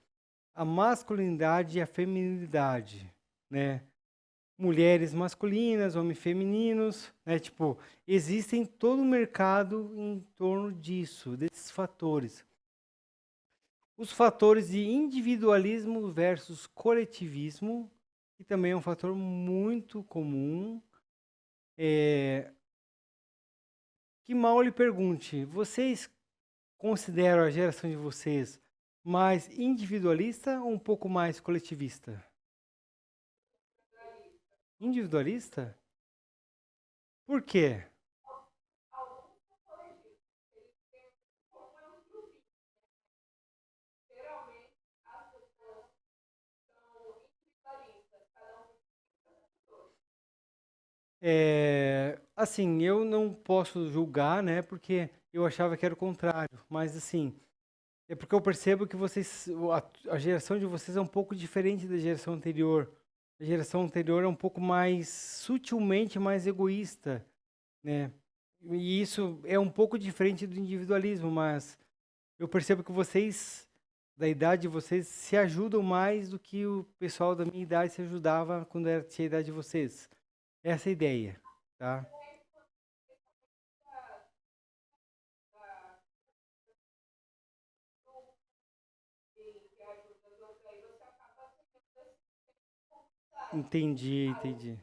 A masculinidade e a feminilidade, né? Mulheres masculinas, homens femininos, né? Tipo, existem todo um mercado em torno disso, desses fatores. Os fatores de individualismo versus coletivismo, que também é um fator muito comum. Que mal lhe pergunte, vocês consideram a geração de vocês mais individualista ou um pouco mais coletivista? Individualista? Por quê? Assim, eu não posso julgar, né? Porque eu achava que era o contrário. Mas assim, é porque eu percebo que a geração de vocês é um pouco diferente da geração anterior. A geração anterior é um pouco mais sutilmente mais egoísta, né? E isso é um pouco diferente do individualismo, mas eu percebo que vocês, da idade de vocês, se ajudam mais do que o pessoal da minha idade se ajudava quando tinha a idade de vocês. Essa é a ideia, tá? Entendi, entendi.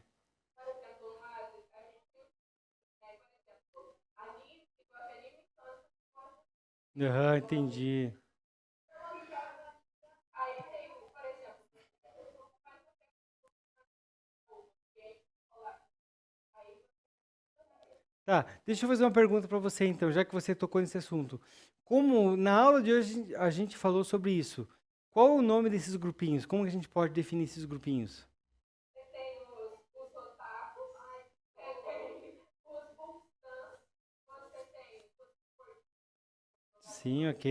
Aham, entendi. Tá, deixa eu fazer uma pergunta para você então, já que você tocou nesse assunto. Como na aula de hoje a gente falou sobre isso, qual o nome desses grupinhos? Como que a gente pode definir esses grupinhos? Sim, ok.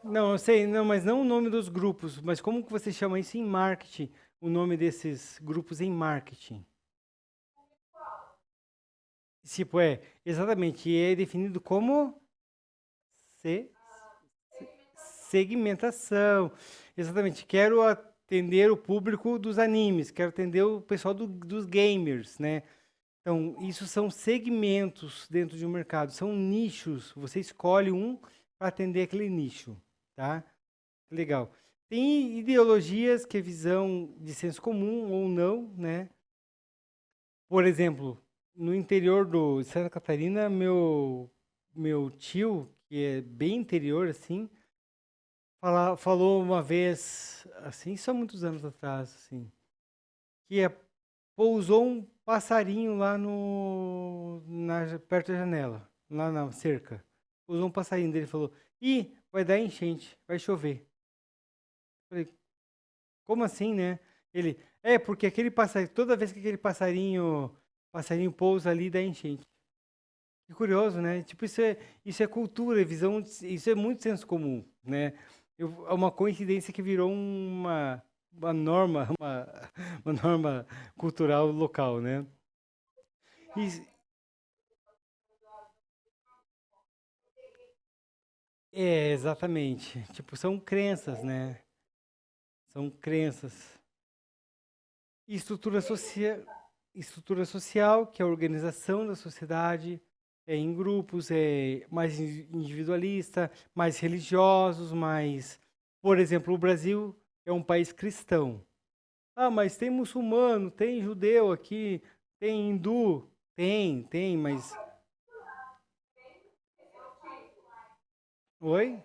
Não, eu sei, não, mas não o nome dos grupos, mas como que você chama isso em marketing? O nome desses grupos em marketing? Tipo, exatamente, é definido como se- segmentação. Exatamente, quero atender o público dos animes, quero atender o pessoal dos gamers, né? Então, isso são segmentos dentro de um mercado, são nichos. Você escolhe um para atender aquele nicho, tá? Legal. Tem ideologias que é visão de senso comum ou não, né? Por exemplo, no interior de Santa Catarina, meu tio, que é bem interior, assim, falou uma vez, assim, só muitos anos atrás, assim, que pousou um passarinho lá perto da janela, lá na cerca. Pousou um passarinho dele e falou: Ih, vai dar enchente, vai chover. Falei, como assim, né? Ele, porque aquele passarinho, toda vez que aquele passarinho pousa ali, dá enchente. Que curioso, né? Tipo, isso é cultura, isso é muito senso comum, né? É uma coincidência que virou uma norma, uma norma cultural local, né? E, exatamente. Tipo, são crenças, né? São crenças. E estrutura social, que é a organização da sociedade, em grupos, mais individualista, mais religiosos, mais... Por exemplo, o Brasil é um país cristão. Ah, mas tem muçulmano, tem judeu aqui, tem hindu, tem, mas... Oi?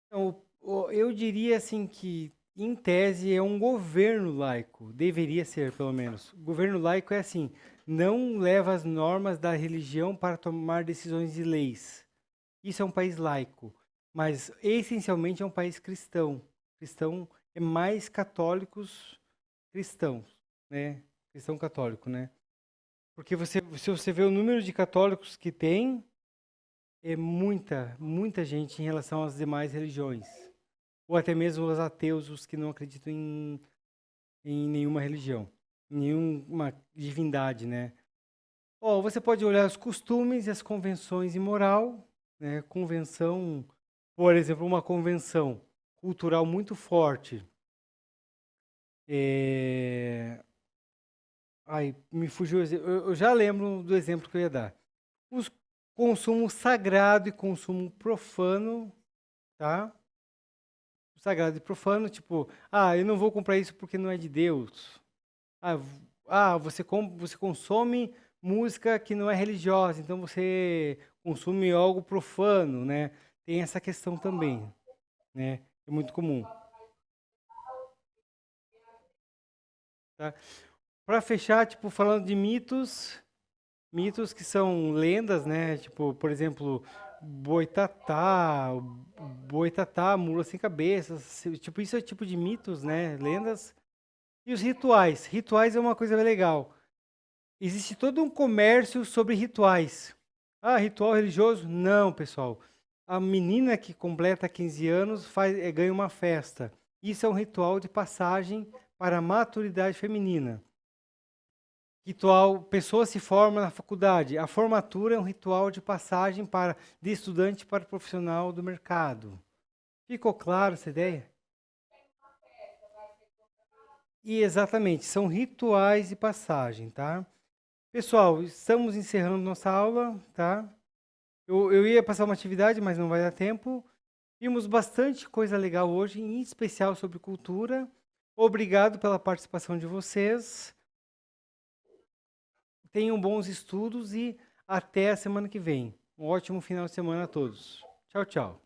Então, eu diria assim que, em tese, é um governo laico. Deveria ser, pelo menos. O governo laico é assim, não leva as normas da religião para tomar decisões de leis. Isso é um país laico, mas essencialmente é um país cristão. Cristão é mais católicos cristãos, né? Cristão católico, né? Porque se você vê o número de católicos que tem, é muita gente em relação às demais religiões. Ou até mesmo os ateus, os que não acreditam em nenhuma religião, em nenhuma divindade, né? Ó, você pode olhar os costumes e as convenções em moral, né? Convenção, por exemplo, uma convenção cultural muito forte. É... Ai, me fugiu. Eu já lembro do exemplo que eu ia dar. Os consumo sagrado e consumo profano, tá? O sagrado e profano, tipo, eu não vou comprar isso porque não é de Deus. Ah, você consome música que não é religiosa, então você consome algo profano, né? Tem essa questão também, né? É muito comum, tá? Para fechar, tipo, falando de mitos que são lendas, né? Tipo, por exemplo, boitatá, boitatá, mula sem cabeça, tipo, isso é tipo de mitos, né? Lendas. E os rituais. Rituais é uma coisa legal. Existe todo um comércio sobre rituais. Ah, ritual religioso? Não, pessoal. A menina que completa 15 anos ganha uma festa. Isso é um ritual de passagem para a maturidade feminina. Ritual, pessoa se forma na faculdade. A formatura é um ritual de passagem de estudante para profissional do mercado. Ficou claro essa ideia? E exatamente, são rituais de passagem, tá? Pessoal, estamos encerrando nossa aula, tá? Eu ia passar uma atividade, mas não vai dar tempo. Vimos bastante coisa legal hoje, em especial sobre cultura. Obrigado pela participação de vocês. Tenham bons estudos e até a semana que vem. Um ótimo final de semana a todos. Tchau, tchau.